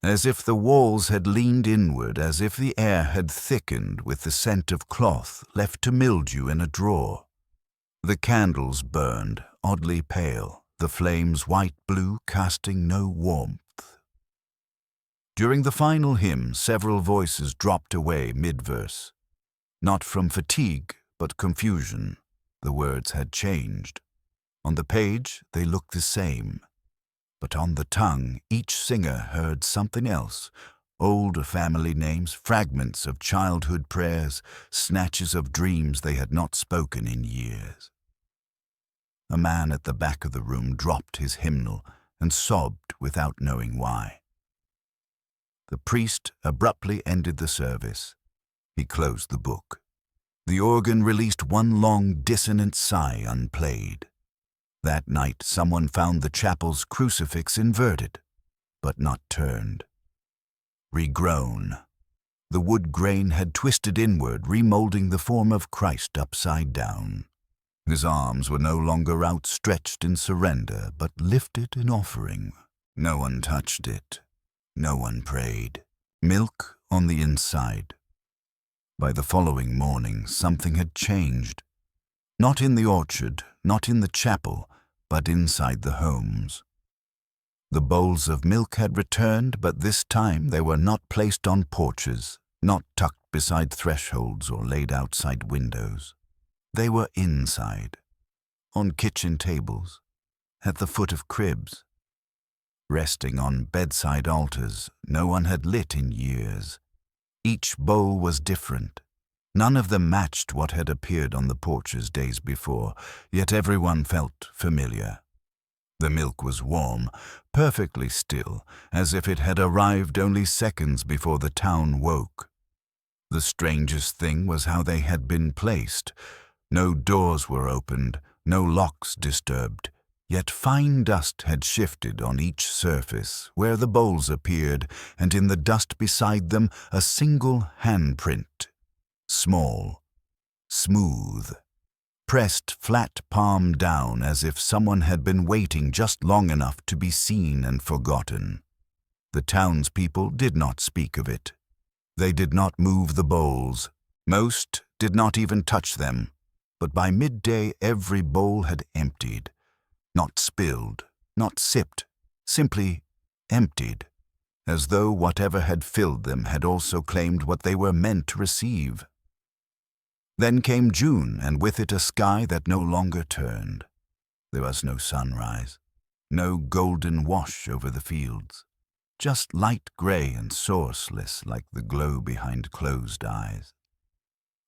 As if the walls had leaned inward, as if the air had thickened with the scent of cloth left to mildew in a drawer. The candles burned, oddly pale, the flames white-blue, casting no warmth. During the final hymn, several voices dropped away mid-verse. Not from fatigue, but confusion. The words had changed. On the page, they looked the same. But on the tongue, each singer heard something else. Old family names, fragments of childhood prayers, snatches of dreams they had not spoken in years. A man at the back of the room dropped his hymnal and sobbed without knowing why. The priest abruptly ended the service. He closed the book. The organ released one long, dissonant sigh unplayed. That night someone found the chapel's crucifix inverted, but not turned. Regrown. The wood grain had twisted inward, remolding the form of Christ upside down. His arms were no longer outstretched in surrender, but lifted in offering. No one touched it. No one prayed. Milk on the inside. By the following morning, something had changed. Not in the orchard, not in the chapel, but inside the homes. The bowls of milk had returned, but this time they were not placed on porches, not tucked beside thresholds or laid outside windows. They were inside, on kitchen tables, at the foot of cribs. Resting on bedside altars no one had lit in years. Each bowl was different. None of them matched what had appeared on the porches days before, yet everyone felt familiar. The milk was warm, perfectly still, as if it had arrived only seconds before the town woke. The strangest thing was how they had been placed. No doors were opened, no locks disturbed, yet fine dust had shifted on each surface where the bowls appeared, and in the dust beside them a single handprint. Small, smooth, pressed flat palm down as if someone had been waiting just long enough to be seen and forgotten. The townspeople did not speak of it. They did not move the bowls. Most did not even touch them. But by midday every bowl had emptied. Not spilled, not sipped, simply emptied, as though whatever had filled them had also claimed what they were meant to receive. Then came June, and with it a sky that no longer turned. There was no sunrise, no golden wash over the fields, just light gray and sourceless like the glow behind closed eyes.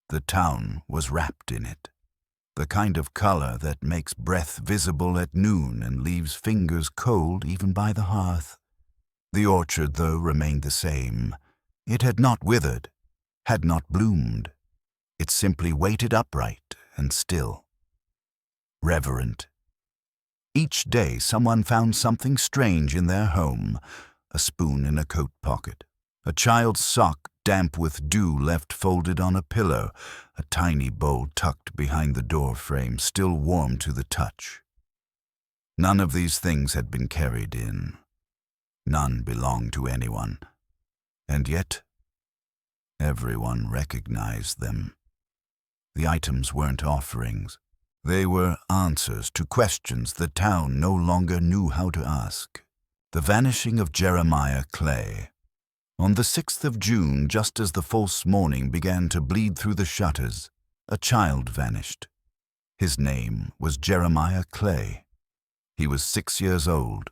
The town was wrapped in it, the kind of color that makes breath visible at noon and leaves fingers cold even by the hearth. The orchard, though, remained the same. It had not withered, had not bloomed. It simply waited upright and still, reverent. Each day someone found something strange in their home, a spoon in a coat pocket, a child's sock damp with dew left folded on a pillow, a tiny bowl tucked behind the door frame, still warm to the touch. None of these things had been carried in. None belonged to anyone. And yet, everyone recognized them. The items weren't offerings. They were answers to questions the town no longer knew how to ask. The vanishing of Jeremiah Clay. On the 6th of June, just as the false morning began to bleed through the shutters, a child vanished. His name was Jeremiah Clay. He was 6 years old,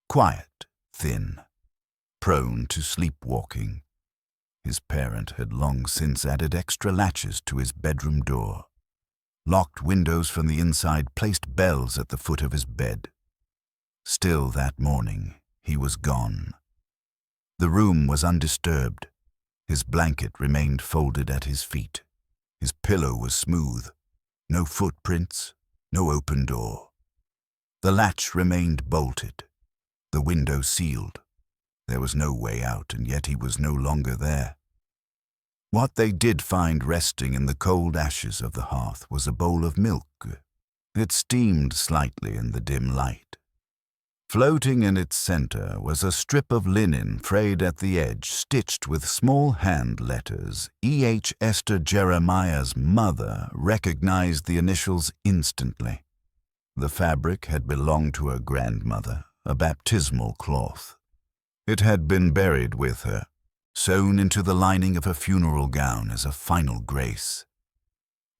quiet, thin, prone to sleepwalking. His parent had long since added extra latches to his bedroom door, locked windows from the inside, placed bells at the foot of his bed. Still that morning, he was gone. The room was undisturbed. His blanket remained folded at his feet. His pillow was smooth. No footprints, no open door. The latch remained bolted, the window sealed. There was no way out, and yet he was no longer there. What they did find resting in the cold ashes of the hearth was a bowl of milk. It steamed slightly in the dim light. Floating in its center was a strip of linen frayed at the edge, stitched with small hand letters. E.H. Esther Jeremiah's mother recognized the initials instantly. The fabric had belonged to her grandmother, a baptismal cloth. It had been buried with her, sewn into the lining of her funeral gown as a final grace.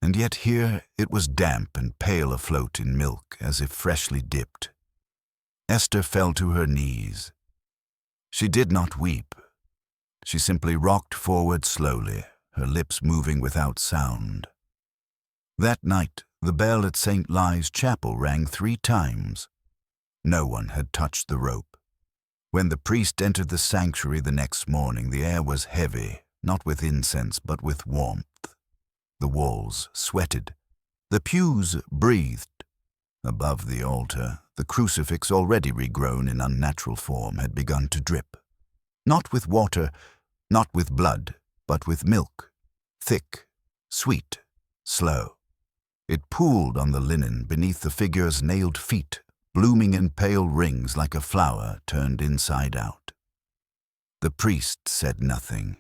And yet here it was damp and pale afloat in milk, as if freshly dipped. Esther fell to her knees. She did not weep. She simply rocked forward slowly, her lips moving without sound. That night, the bell at St. Ly's Chapel rang 3 times. No one had touched the rope. When the priest entered the sanctuary the next morning, the air was heavy, not with incense, but with warmth. The walls sweated. The pews breathed. Above the altar, the crucifix, already regrown in unnatural form, had begun to drip. Not with water, not with blood, but with milk. Thick, sweet, slow. It pooled on the linen beneath the figure's nailed feet, blooming in pale rings like a flower turned inside out. The priest said nothing.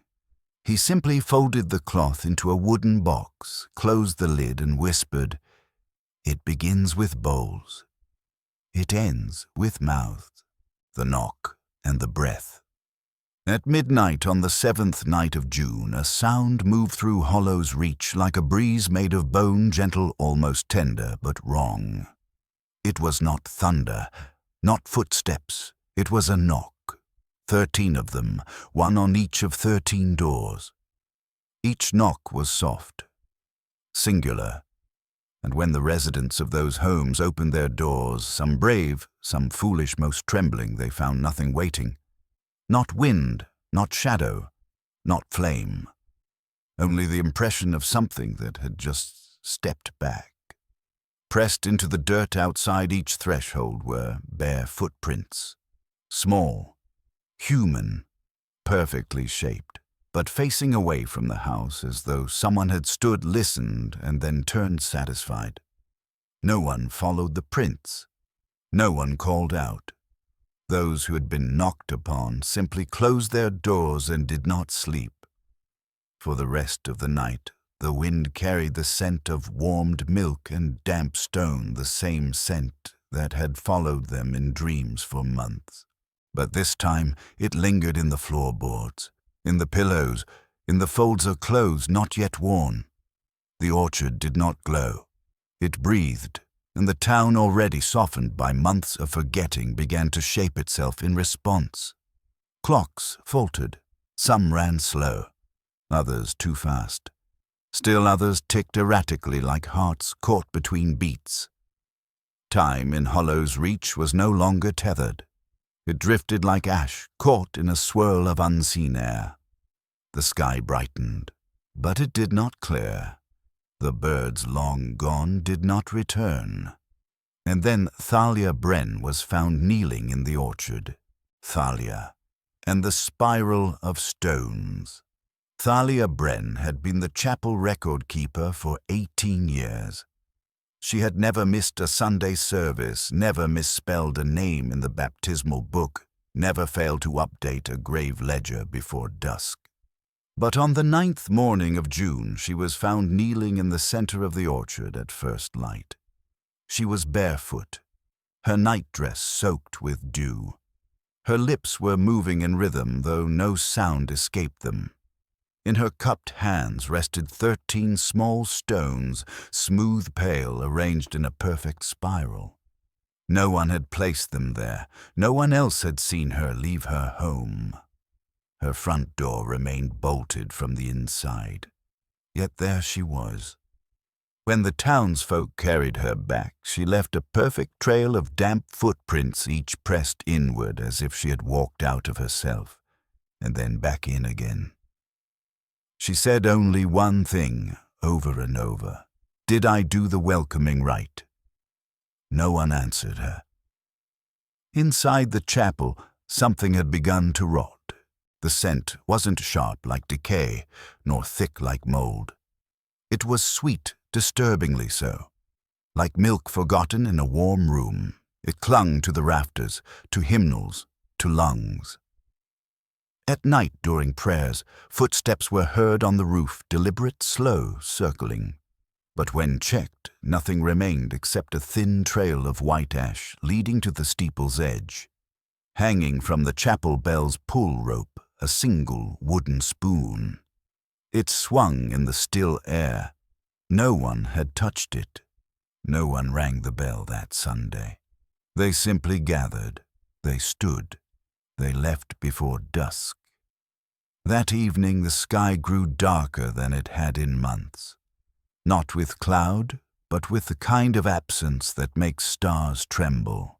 He simply folded the cloth into a wooden box, closed the lid, and whispered, "It begins with bowls. It ends with mouths, the knock, and the breath." At midnight on the 7th night of June, a sound moved through Hollow's Reach like a breeze made of bone, gentle, almost tender, but wrong. It was not thunder, not footsteps. It was a knock. 13 of them, one on each of 13 doors. Each knock was soft, singular, and when the residents of those homes opened their doors, some brave, some foolish, most trembling, they found nothing waiting. Not wind, not shadow, not flame. Only the impression of something that had just stepped back. Pressed into the dirt outside each threshold were bare footprints. Small, human, perfectly shaped, but facing away from the house as though someone had stood, listened, and then turned satisfied. No one followed the prints. No one called out. Those who had been knocked upon simply closed their doors and did not sleep. For the rest of the night, the wind carried the scent of warmed milk and damp stone, the same scent that had followed them in dreams for months. But this time it lingered in the floorboards, in the pillows, in the folds of clothes not yet worn. The orchard did not glow. It breathed, and the town, already softened by months of forgetting, began to shape itself in response. Clocks faltered. Some ran slow, others too fast. Still others ticked erratically like hearts caught between beats. Time in Hollow's Reach was no longer tethered. It drifted like ash, caught in a swirl of unseen air. The sky brightened, but it did not clear. The birds long gone did not return. And then Thalia Bren was found kneeling in the orchard. Thalia, and the spiral of stones. Thalia Bren had been the chapel record keeper for 18 years. She had never missed a Sunday service, never misspelled a name in the baptismal book, never failed to update a grave ledger before dusk. But on the 9th morning of June, she was found kneeling in the center of the orchard at first light. She was barefoot, her nightdress soaked with dew. Her lips were moving in rhythm, though no sound escaped them. In her cupped hands rested 13 small stones, smooth pale, arranged in a perfect spiral. No one had placed them there. No one else had seen her leave her home. Her front door remained bolted from the inside. Yet there she was. When the townsfolk carried her back, she left a perfect trail of damp footprints, each pressed inward as if she had walked out of herself, and then back in again. She said only one thing, over and over. Did I do the welcoming right? No one answered her. Inside the chapel, something had begun to rot. The scent wasn't sharp like decay, nor thick like mold. It was sweet, disturbingly so. Like milk forgotten in a warm room, it clung to the rafters, to hymnals, to lungs. At night during prayers, footsteps were heard on the roof, deliberate, slow, circling. But when checked, nothing remained except a thin trail of white ash leading to the steeple's edge. Hanging from the chapel bell's pull rope, a single wooden spoon. It swung in the still air. No one had touched it. No one rang the bell that Sunday. They simply gathered. They stood. They left before dusk. That evening the sky grew darker than it had in months. Not with cloud, but with the kind of absence that makes stars tremble.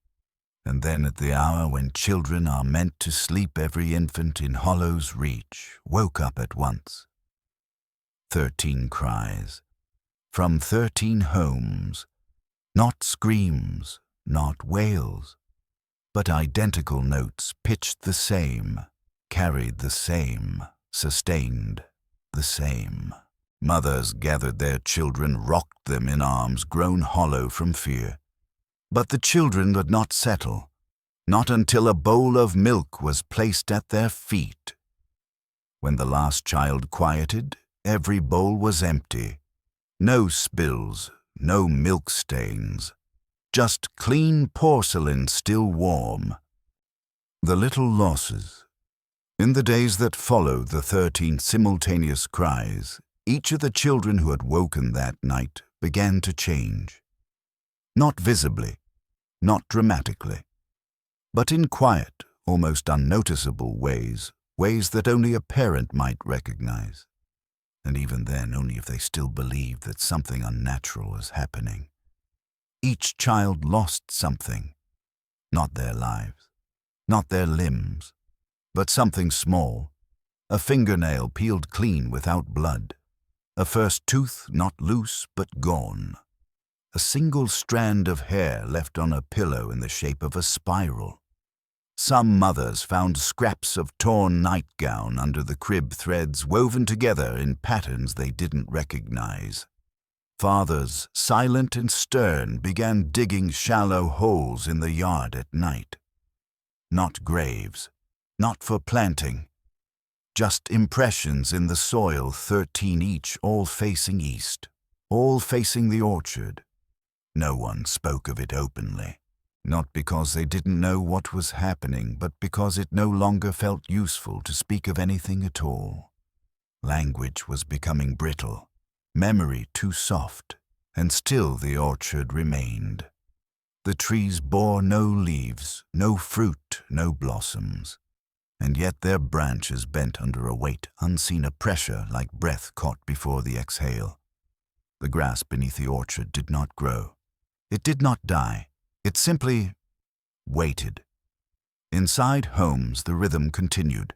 And then at the hour when children are meant to sleep, every infant in Hollow's Reach woke up at once. 13 cries. From 13 homes. Not screams, not wails, but identical notes pitched the same, carried the same, sustained the same. Mothers gathered their children, rocked them in arms grown hollow from fear. But the children would not settle, not until a bowl of milk was placed at their feet. When the last child quieted, every bowl was empty. No spills, no milk stains. Just clean porcelain still warm. The little losses. In the days that followed the 13 simultaneous cries, each of the children who had woken that night began to change. Not visibly, not dramatically, but in quiet, almost unnoticeable ways that only a parent might recognize. And even then, only if they still believed that something unnatural was happening. Each child lost something, not their lives, not their limbs, but something small, a fingernail peeled clean without blood, a first tooth not loose but gone, a single strand of hair left on a pillow in the shape of a spiral. Some mothers found scraps of torn nightgown under the crib threads woven together in patterns they didn't recognize. Fathers, silent and stern, began digging shallow holes in the yard at night. Not graves, not for planting, just impressions in the soil, 13 each, all facing east, all facing the orchard. No one spoke of it openly, not because they didn't know what was happening, but because it no longer felt useful to speak of anything at all. Language was becoming brittle. Memory too soft, and still the orchard remained. The trees bore no leaves, no fruit, no blossoms, and yet their branches bent under a weight unseen, a pressure like breath caught before the exhale. The grass beneath the orchard did not grow. It did not die. It simply waited. Inside homes the rhythm continued.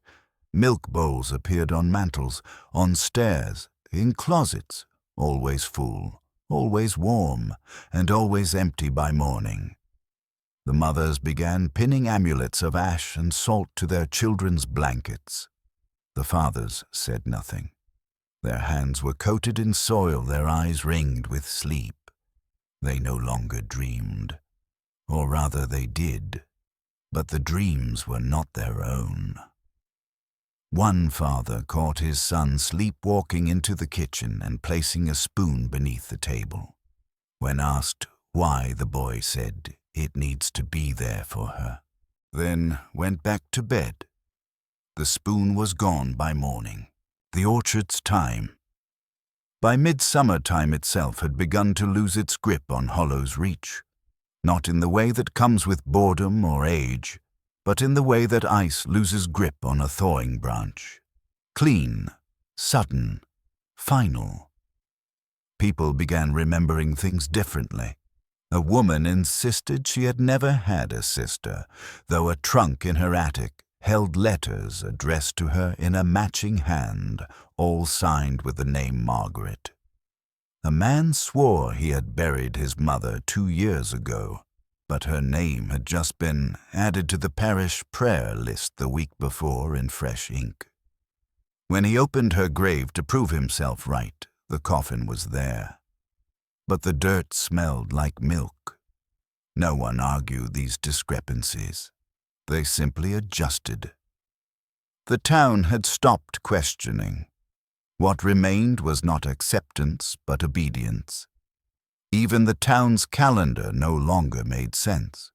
Milk bowls appeared on mantels, on stairs, in closets, always full, always warm, and always empty by morning. The mothers began pinning amulets of ash and salt to their children's blankets. The fathers said nothing. Their hands were coated in soil, their eyes ringed with sleep. They no longer dreamed. Or rather, they did, but the dreams were not their own. One father caught his son sleepwalking into the kitchen and placing a spoon beneath the table. When asked why, the boy said, "It needs to be there for her," then went back to bed. The spoon was gone by morning. The orchard's time. By midsummer, time itself had begun to lose its grip on Hollow's Reach, not in the way that comes with boredom or age, but in the way that ice loses grip on a thawing branch. Clean, sudden, final. People began remembering things differently. A woman insisted she had never had a sister, though a trunk in her attic held letters addressed to her in a matching hand, all signed with the name Margaret. A man swore he had buried his mother 2 years ago, but her name had just been added to the parish prayer list the week before in fresh ink. When he opened her grave to prove himself right, the coffin was there. But the dirt smelled like milk. No one argued these discrepancies. They simply adjusted. The town had stopped questioning. What remained was not acceptance, but obedience. Even the town's calendar no longer made sense.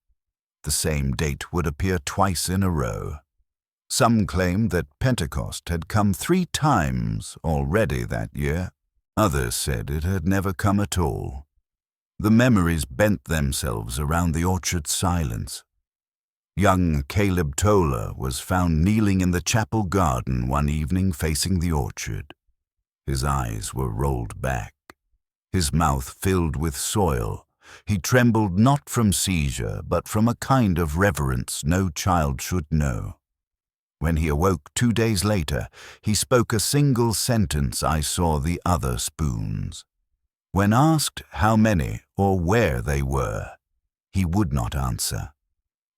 The same date would appear twice in a row. Some claimed that Pentecost had come 3 times already that year. Others said it had never come at all. The memories bent themselves around the orchard's silence. Young Caleb Toller was found kneeling in the chapel garden one evening facing the orchard. His eyes were rolled back, his mouth filled with soil. He trembled not from seizure, but from a kind of reverence no child should know. When he awoke 2 days later, he spoke a single sentence: "I saw the other spoons." When asked how many or where they were, he would not answer.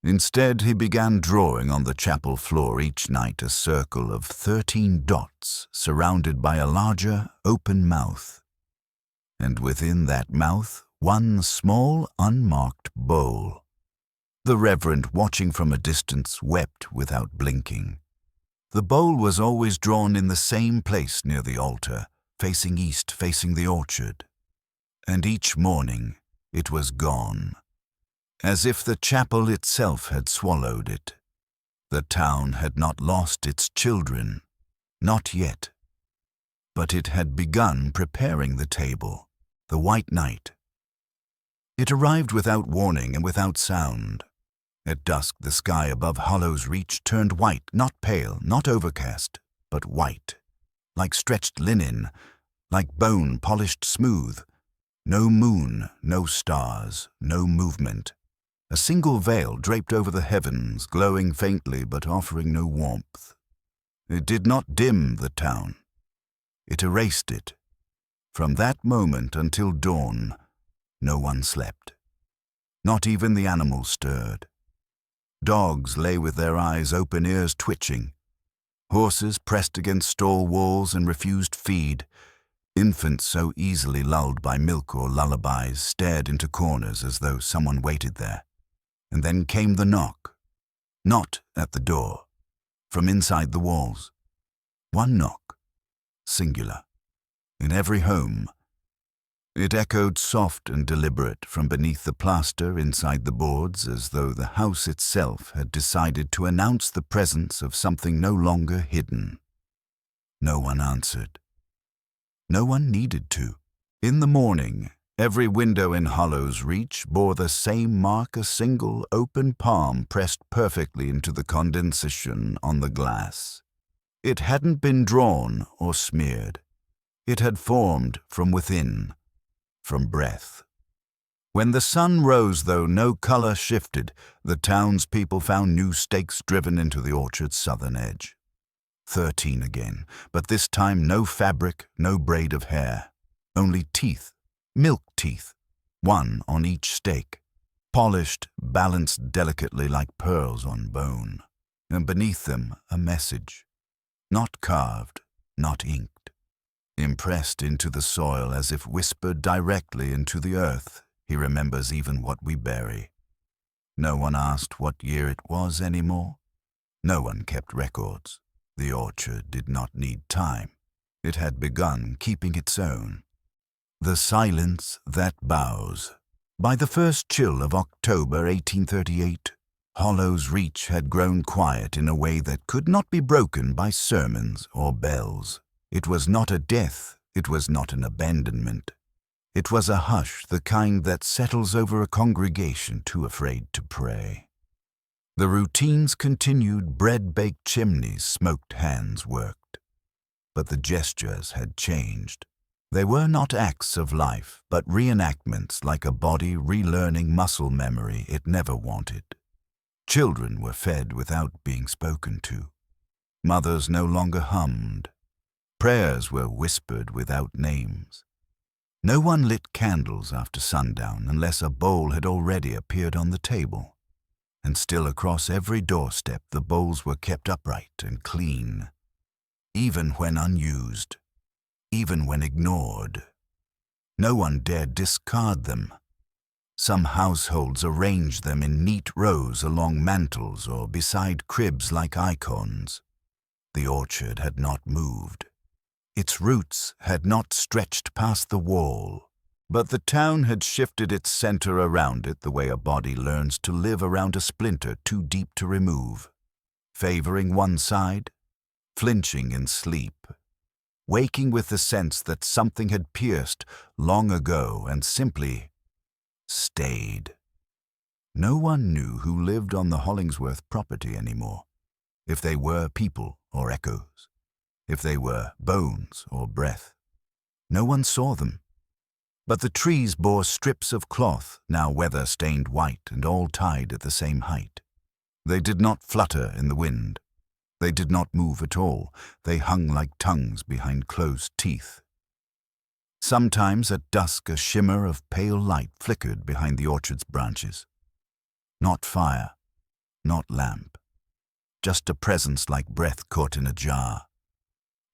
Instead, he began drawing on the chapel floor each night a circle of 13 dots surrounded by a larger, open mouth. And within that mouth, one small, unmarked bowl. The Reverend, watching from a distance, wept without blinking. The bowl was always drawn in the same place near the altar, facing east, facing the orchard. And each morning it was gone, as if the chapel itself had swallowed it. The town had not lost its children, not yet. But it had begun preparing the table, the white night. It arrived without warning and without sound. At dusk, the sky above Hollow's Reach turned white, not pale, not overcast, but white, like stretched linen, like bone polished smooth. No moon, no stars, no movement. A single veil draped over the heavens, glowing faintly but offering no warmth. It did not dim the town. It erased it. From that moment until dawn, no one slept. Not even the animals stirred. Dogs lay with their eyes open, ears twitching. Horses pressed against stall walls and refused feed. Infants, so easily lulled by milk or lullabies, stared into corners as though someone waited there. And then came the knock. Not at the door, from inside the walls. One knock, singular, in every home. It echoed soft and deliberate from beneath the plaster inside the boards, as though the house itself had decided to announce the presence of something no longer hidden. No one answered. No one needed to. In the morning, every window in Hollow's Reach bore the same mark, a single open palm pressed perfectly into the condensation on the glass. It hadn't been drawn or smeared. It had formed from within, from breath. When the sun rose, though no color shifted, the townspeople found new stakes driven into the orchard's southern edge. 13 again, but this time no fabric, no braid of hair. Only teeth, milk teeth, one on each stake, polished, balanced delicately like pearls on bone. And beneath them, a message. Not carved, not inked. Impressed into the soil as if whispered directly into the earth, he remembers even what we bury. No one asked what year it was anymore. No one kept records. The orchard did not need time. It had begun keeping its own. The silence that bows. By the first chill of October 1838, Hollow's Reach had grown quiet in a way that could not be broken by sermons or bells. It was not a death, it was not an abandonment. It was a hush, the kind that settles over a congregation too afraid to pray. The routines continued, bread-baked chimneys, smoked hands worked. But the gestures had changed. They were not acts of life, but reenactments, like a body relearning muscle memory it never wanted. Children were fed without being spoken to. Mothers no longer hummed. Prayers were whispered without names. No one lit candles after sundown unless a bowl had already appeared on the table. And still across every doorstep the bowls were kept upright and clean, even when unused, even when ignored. No one dared discard them. Some households arranged them in neat rows along mantels or beside cribs like icons. The orchard had not moved. Its roots had not stretched past the wall, but the town had shifted its center around it the way a body learns to live around a splinter too deep to remove, favoring one side, flinching in sleep, waking with the sense that something had pierced long ago and simply stayed. No one knew who lived on the Hollingsworth property anymore, if they were people or echoes, if they were bones or breath. No one saw them. But the trees bore strips of cloth, now weather-stained white and all tied at the same height. They did not flutter in the wind. They did not move at all. They hung like tongues behind closed teeth. Sometimes at dusk a shimmer of pale light flickered behind the orchard's branches. Not fire, not lamp, just a presence like breath caught in a jar.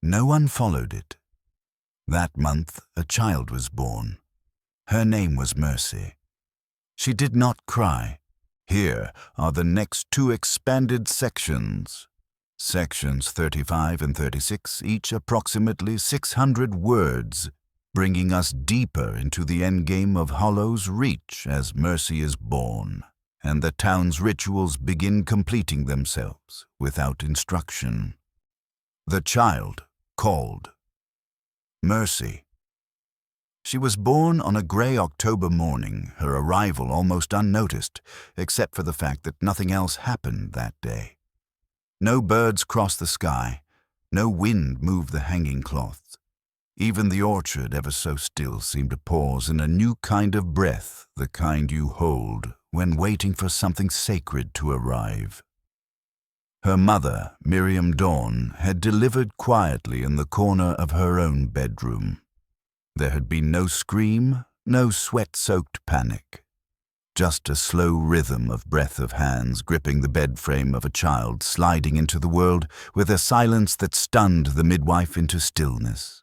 No one followed it. That month a child was born. Her name was Mercy. She did not cry. Here are the next two expanded sections. Sections 35 and 36, each approximately 600 words, bringing us deeper into the endgame of Hollow's Reach as Mercy is born, and the town's rituals begin completing themselves without instruction. The child called Mercy. She was born on a gray October morning, her arrival almost unnoticed, except for the fact that nothing else happened that day. No birds crossed the sky, no wind moved the hanging cloths. Even the orchard, ever so still, seemed to pause in a new kind of breath, the kind you hold when waiting for something sacred to arrive. Her mother, Miriam Dawn, had delivered quietly in the corner of her own bedroom. There had been no scream, no sweat-soaked panic. Just a slow rhythm of breath of hands gripping the bed frame of a child sliding into the world with a silence that stunned the midwife into stillness.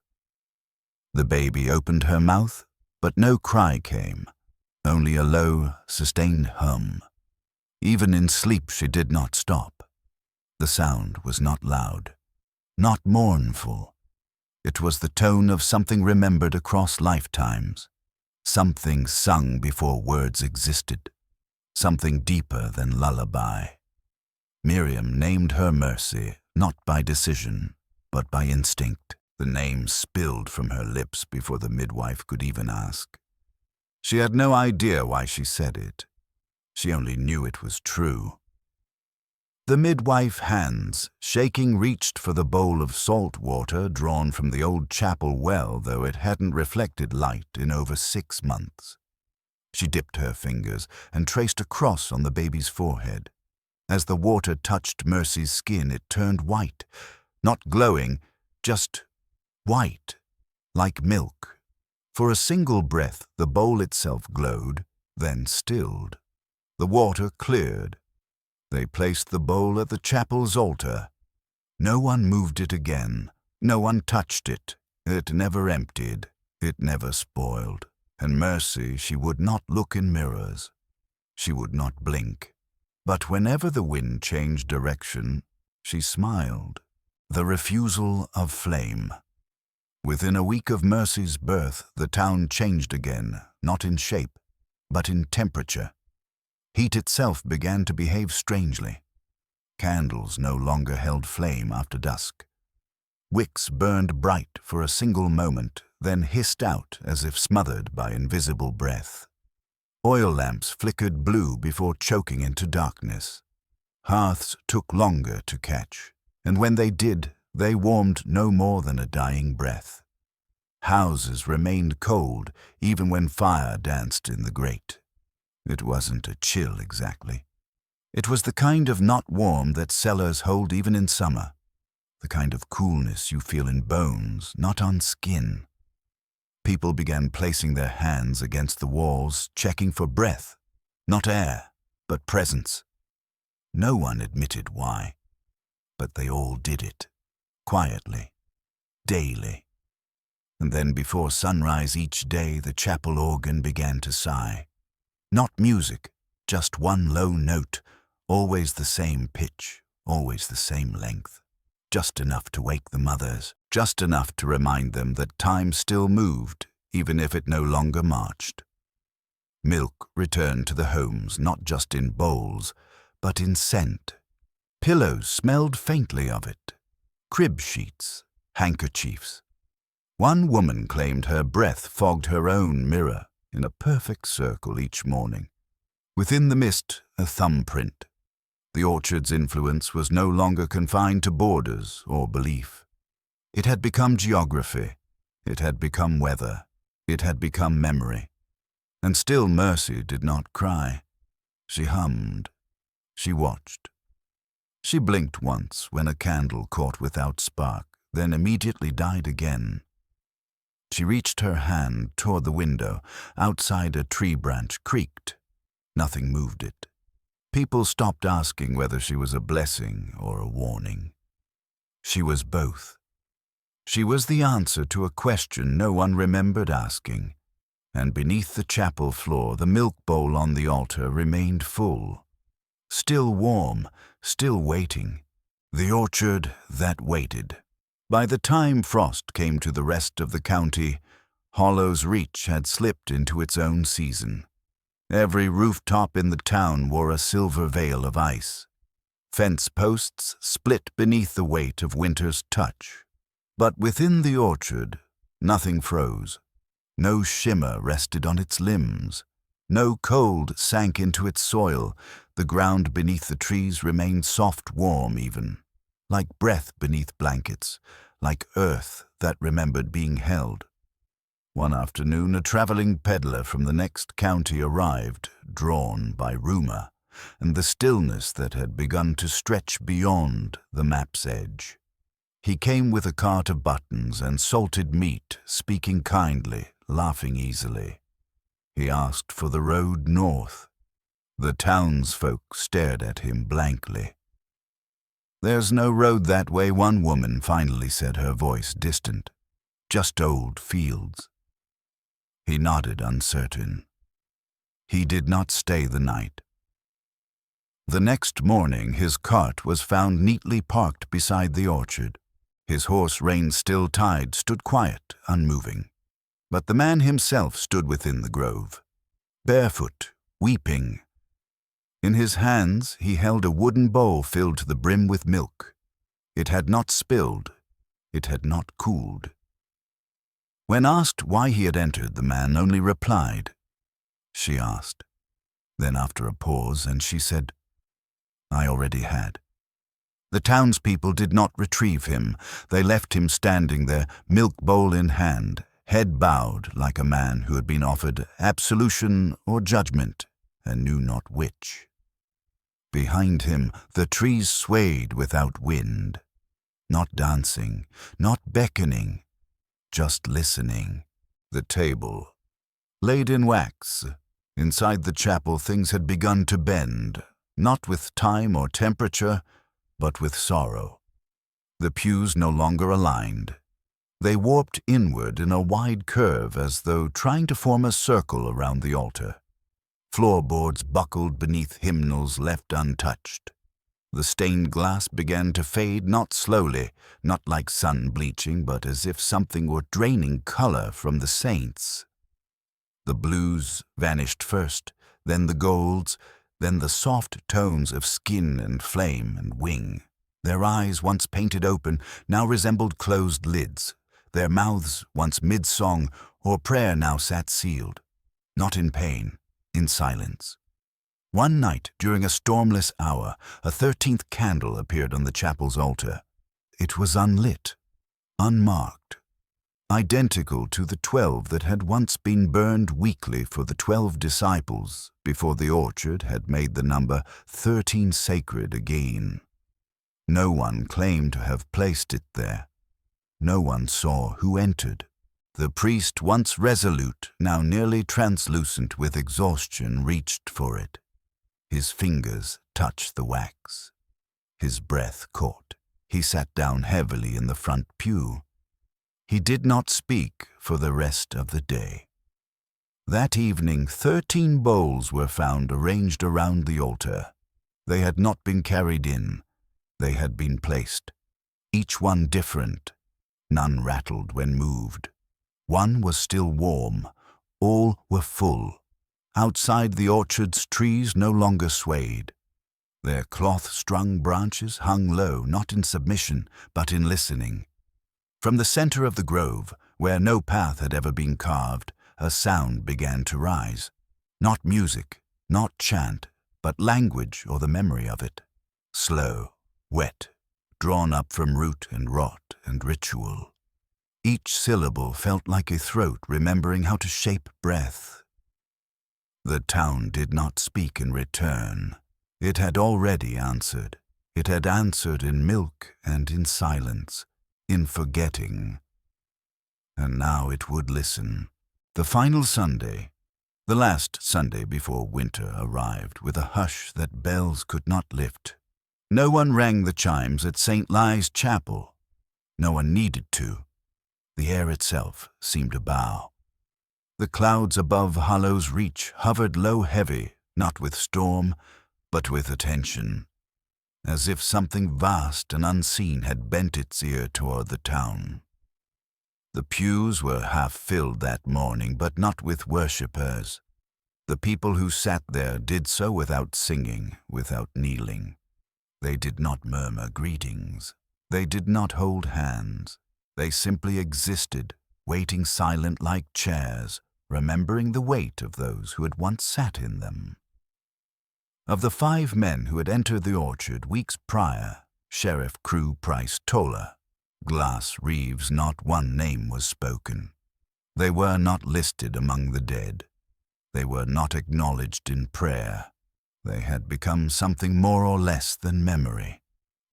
The baby opened her mouth, but no cry came, only a low, sustained hum. Even in sleep she did not stop. The sound was not loud, not mournful. It was the tone of something remembered across lifetimes, something sung before words existed, something deeper than lullaby. Miriam named her Mercy, not by decision, but by instinct. The name spilled from her lips before the midwife could even ask. She had no idea why she said it. She only knew it was true. The midwife hands, shaking, reached for the bowl of salt water drawn from the old chapel well, though it hadn't reflected light in over 6 months. She dipped her fingers and traced a cross on the baby's forehead. As the water touched Mercy's skin, it turned white, not glowing, just white, like milk. For a single breath, the bowl itself glowed, then stilled. The water cleared. They placed the bowl at the chapel's altar. No one moved it again. No one touched it. It never emptied. It never spoiled. And Mercy, she would not look in mirrors. She would not blink. But whenever the wind changed direction, she smiled. The refusal of flame. Within a week of Mercy's birth, the town changed again, not in shape, but in temperature. Heat itself began to behave strangely. Candles no longer held flame after dusk. Wicks burned bright for a single moment, then hissed out as if smothered by invisible breath. Oil lamps flickered blue before choking into darkness. Hearths took longer to catch, and when they did, they warmed no more than a dying breath. Houses remained cold even when fire danced in the grate. It wasn't a chill exactly. It was the kind of not warm that cellars hold even in summer, the kind of coolness you feel in bones, not on skin. People began placing their hands against the walls, checking for breath, not air, but presence. No one admitted why, but they all did it, quietly, daily. And then before sunrise each day, the chapel organ began to sigh. Not music, just one low note, always the same pitch, always the same length. Just enough to wake the mothers, just enough to remind them that time still moved, even if it no longer marched. Milk returned to the homes, not just in bowls, but in scent. Pillows smelled faintly of it. Crib sheets, handkerchiefs. One woman claimed her breath fogged her own mirror in a perfect circle each morning. Within the mist, a thumbprint. The orchard's influence was no longer confined to borders or belief. It had become geography. It had become weather. It had become memory. And still Mercy did not cry. She hummed. She watched. She blinked once when a candle caught without spark, then immediately died again. She reached her hand toward the window. Outside, a tree branch creaked. Nothing moved it. People stopped asking whether she was a blessing or a warning. She was both. She was the answer to a question no one remembered asking. And beneath the chapel floor, the milk bowl on the altar remained full. Still warm, still waiting. The orchard that waited. By the time frost came to the rest of the county, Hollow's Reach had slipped into its own season. Every rooftop in the town wore a silver veil of ice. Fence posts split beneath the weight of winter's touch. But within the orchard, nothing froze. No shimmer rested on its limbs. No cold sank into its soil. The ground beneath the trees remained soft warm even, like breath beneath blankets, like earth that remembered being held. One afternoon, a traveling peddler from the next county arrived, drawn by rumor, and the stillness that had begun to stretch beyond the map's edge. He came with a cart of buttons and salted meat, speaking kindly, laughing easily. He asked for the road north. The townsfolk stared at him blankly. "There's no road that way," one woman finally said, her voice distant. "Just old fields." He nodded, uncertain. He did not stay the night. The next morning, his cart was found neatly parked beside the orchard. His horse, rein still tied, stood quiet, unmoving. But the man himself stood within the grove, barefoot, weeping. In his hands he held a wooden bowl filled to the brim with milk. It had not spilled. It had not cooled. When asked why he had entered, the man only replied, "She asked." Then after a pause, and she said, "I already had." The townspeople did not retrieve him. They left him standing there, milk bowl in hand, head bowed like a man who had been offered absolution or judgment and knew not which. Behind him, the trees swayed without wind, not dancing, not beckoning, just listening. The table, laid in wax. Inside the chapel, things had begun to bend, not with time or temperature, but with sorrow. The pews no longer aligned. They warped inward in a wide curve as though trying to form a circle around the altar. Floorboards buckled beneath hymnals left untouched. The stained glass began to fade, not slowly, not like sun bleaching, but as if something were draining color from the saints. The blues vanished first, then the golds, then the soft tones of skin and flame and wing. Their eyes, once painted open, now resembled closed lids. Their mouths, once mid-song or prayer, now sat sealed, not in pain, in silence. One night, during a stormless hour, a 13th candle appeared on the chapel's altar. It was unlit, unmarked, identical to the 12 that had once been burned weekly for the 12 disciples before the orchard had made the number 13 sacred again. No one claimed to have placed it there. No one saw who entered. The priest, once resolute, now nearly translucent with exhaustion, reached for it. His fingers touched the wax. His breath caught. He sat down heavily in the front pew. He did not speak for the rest of the day. That evening, 13 bowls were found arranged around the altar. They had not been carried in. They had been placed, each one different. None rattled when moved. One was still warm. All were full. Outside the orchard's trees no longer swayed. Their cloth-strung branches hung low, not in submission, but in listening. From the center of the grove, where no path had ever been carved, a sound began to rise. Not music, not chant, but language or the memory of it. Slow, wet, drawn up from root and rot and ritual. Each syllable felt like a throat remembering how to shape breath. The town did not speak in return. It had already answered. It had answered in milk and in silence, in forgetting. And now it would listen. The final Sunday, the last Sunday before winter arrived, with a hush that bells could not lift. No one rang the chimes at St. Ly's Chapel. No one needed to. The air itself seemed to bow. The clouds above Hollows Reach hovered low heavy, not with storm, but with attention, as if something vast and unseen had bent its ear toward the town. The pews were half filled that morning, but not with worshippers. The people who sat there did so without singing, without kneeling. They did not murmur greetings. They did not hold hands. They simply existed, waiting silent like chairs, remembering the weight of those who had once sat in them. Of the 5 men who had entered the orchard weeks prior, Sheriff Crew Price Toller, Glass Reeves, not one name was spoken. They were not listed among the dead. They were not acknowledged in prayer. They had become something more or less than memory.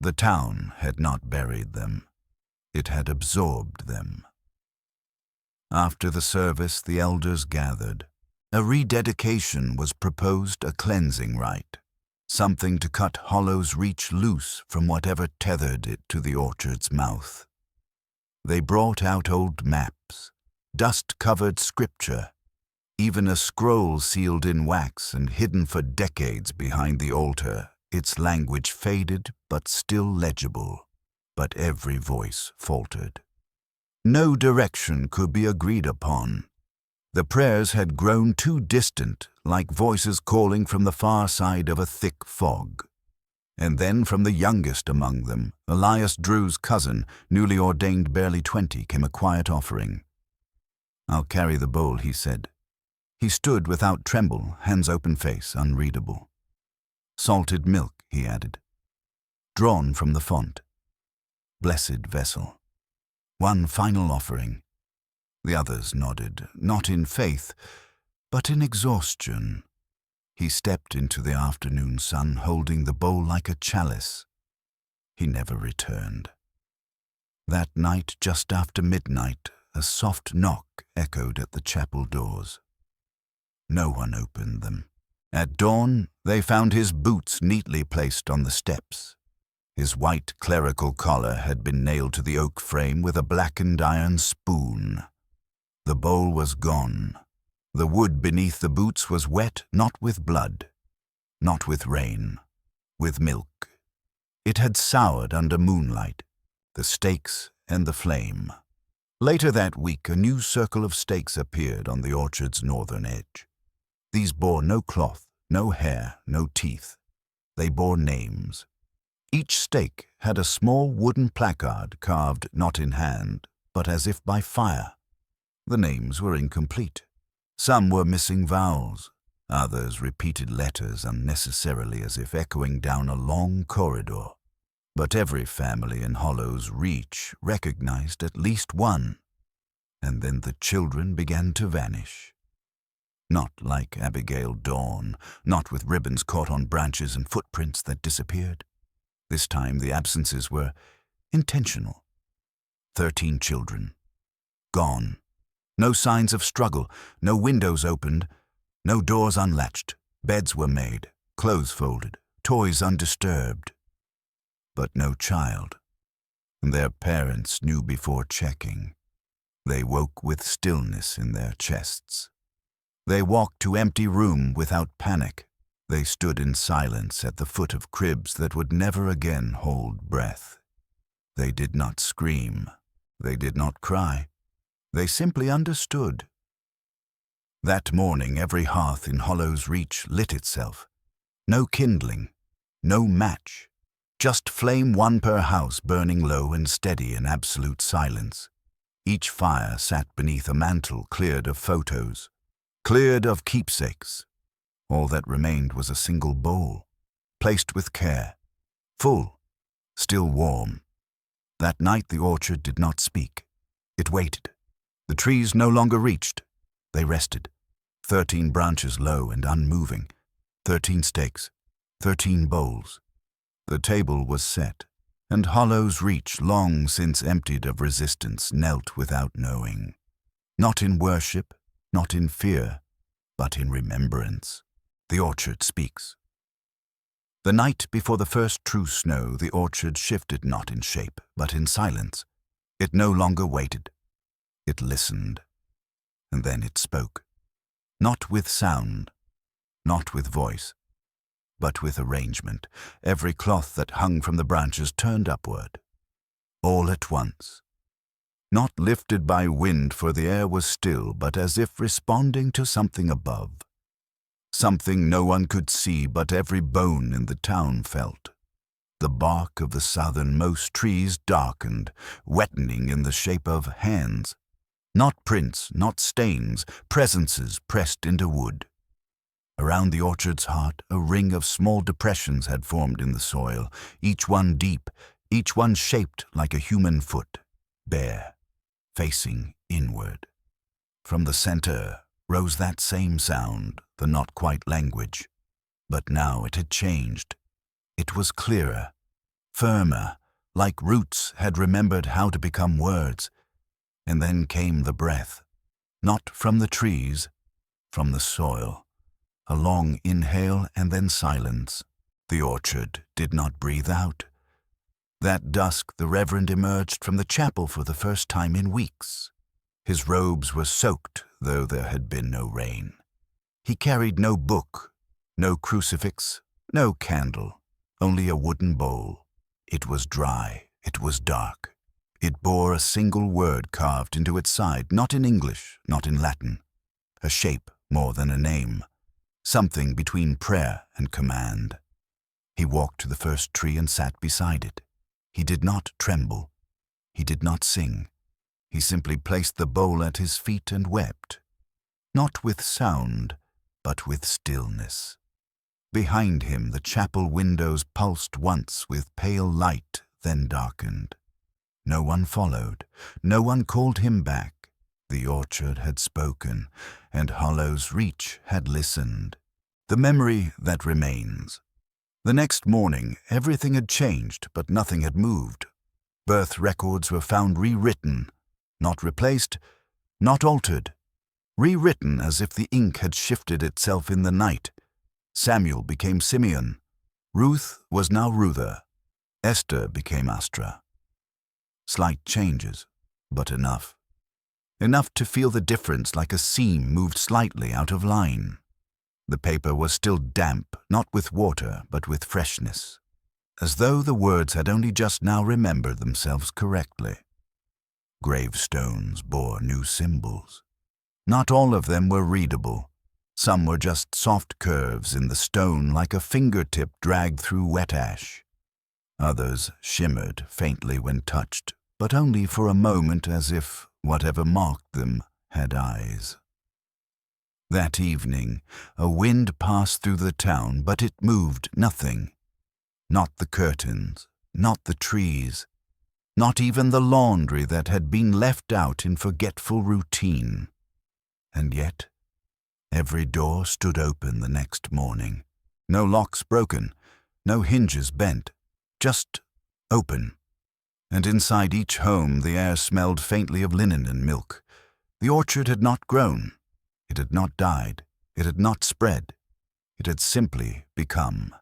The town had not buried them. It had absorbed them. After the service, the elders gathered. A rededication was proposed, a cleansing rite, something to cut Hollows Reach loose from whatever tethered it to the orchard's mouth. They brought out old maps, dust-covered scripture, even a scroll sealed in wax and hidden for decades behind the altar, its language faded but still legible, but every voice faltered. No direction could be agreed upon. The prayers had grown too distant, like voices calling from the far side of a thick fog. And then from the youngest among them, Elias Drew's cousin, newly ordained barely 20, came a quiet offering. "I'll carry the bowl," he said. He stood without tremble, hands open, face unreadable. "Salted milk," he added, "drawn from the font. Blessed vessel. One final offering." The others nodded, not in faith, but in exhaustion. He stepped into the afternoon sun, holding the bowl like a chalice. He never returned. That night, just after midnight, a soft knock echoed at the chapel doors. No one opened them. At dawn, they found his boots neatly placed on the steps. His white clerical collar had been nailed to the oak frame with a blackened iron spoon. The bowl was gone. The wood beneath the boots was wet not with blood, not with rain, with milk. It had soured under moonlight, the stakes and the flame. Later that week, a new circle of stakes appeared on the orchard's northern edge. These bore no cloth, no hair, no teeth. They bore names. Each stake had a small wooden placard carved not in hand, but as if by fire. The names were incomplete. Some were missing vowels, others repeated letters unnecessarily as if echoing down a long corridor. But every family in Hollows Reach recognized at least one, and then the children began to vanish. Not like Abigail Dawn, not with ribbons caught on branches and footprints that disappeared. This time the absences were intentional. 13 children. Gone. No signs of struggle, no windows opened, no doors unlatched. Beds were made, clothes folded, toys undisturbed. But no child. Their parents knew before checking. They woke with stillness in their chests. They walked to empty room without panic. They stood in silence at the foot of cribs that would never again hold breath. They did not scream. They did not cry. They simply understood. That morning every hearth in Hollows Reach lit itself. No kindling, no match. Just flame one per house burning low and steady in absolute silence. Each fire sat beneath a mantle cleared of photos, cleared of keepsakes. All that remained was a single bowl, placed with care, full, still warm. That night the orchard did not speak. It waited. The trees no longer reached. They rested. 13 branches low and unmoving. 13 stakes. 13 bowls. The table was set, and Hollows Reach, long since emptied of resistance, knelt without knowing. Not in worship, not in fear, but in remembrance. The orchard speaks. The night before the first true snow, the orchard shifted not in shape, but in silence. It no longer waited. It listened, and then it spoke. Not with sound, not with voice, but with arrangement. Every cloth that hung from the branches turned upward. All at once. Not lifted by wind, for the air was still, but as if responding to something above. Something no one could see, but every bone in the town felt. The bark of the southernmost trees darkened, wettening in the shape of hands. Not prints, not stains, presences pressed into wood. Around the orchard's heart, a ring of small depressions had formed in the soil, each one deep, each one shaped like a human foot, bare, facing inward. From the center rose that same sound, the not quite language. But now it had changed. It was clearer, firmer, like roots had remembered how to become words. And then came the breath, not from the trees, from the soil. A long inhale and then silence. The orchard did not breathe out. That dusk the Reverend emerged from the chapel for the first time in weeks. His robes were soaked, though there had been no rain. He carried no book, no crucifix, no candle, only a wooden bowl. It was dry, it was dark. It bore a single word carved into its side, not in English, not in Latin. A shape more than a name, something between prayer and command. He walked to the first tree and sat beside it. He did not tremble. He did not sing. He simply placed the bowl at his feet and wept, not with sound, but with stillness. Behind him the chapel windows pulsed once with pale light, then darkened. No one followed. No one called him back. The orchard had spoken, and Hollows Reach had listened. The memory that remains. The next morning, everything had changed, but nothing had moved. Birth records were found rewritten, not replaced, not altered. Rewritten as if the ink had shifted itself in the night. Samuel became Simeon. Ruth was now Ruther. Esther became Astra. Slight changes, but enough. Enough to feel the difference like a seam moved slightly out of line. The paper was still damp, not with water, but with freshness, as though the words had only just now remembered themselves correctly. Gravestones bore new symbols. Not all of them were readable. Some were just soft curves in the stone like a fingertip dragged through wet ash. Others shimmered faintly when touched, but only for a moment, as if whatever marked them had eyes. That evening, a wind passed through the town, but it moved nothing. Not the curtains, not the trees, not even the laundry that had been left out in forgetful routine. And yet, every door stood open the next morning. No locks broken, no hinges bent, just open. And inside each home the air smelled faintly of linen and milk. The orchard had not grown. It had not died. It had not spread. It had simply become.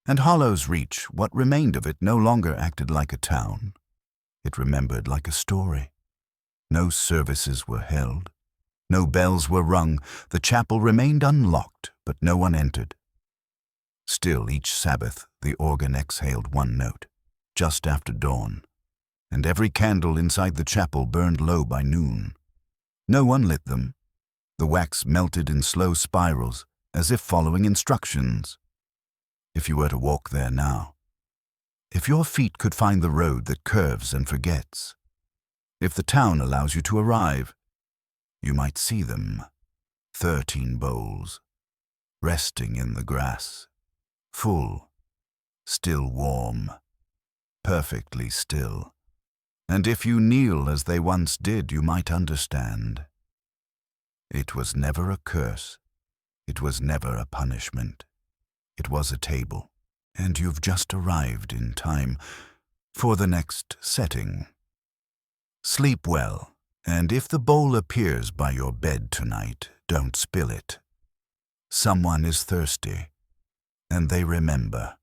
And Hollows Reach, what remained of it, no longer acted like a town. It remembered like a story. No services were held. No bells were rung. The chapel remained unlocked, but no one entered. Still, each Sabbath, the organ exhaled one note, just after dawn, and every candle inside the chapel burned low by noon. No one lit them. The wax melted in slow spirals, as if following instructions. If you were to walk there now, if your feet could find the road that curves and forgets, if the town allows you to arrive, you might see them, 13 bowls, resting in the grass, full, still warm, perfectly still. And if you kneel as they once did, you might understand. It was never a curse. It was never a punishment. It was a table, and you've just arrived in time for the next setting. Sleep well, and if the bowl appears by your bed tonight, don't spill it. Someone is thirsty, and they remember.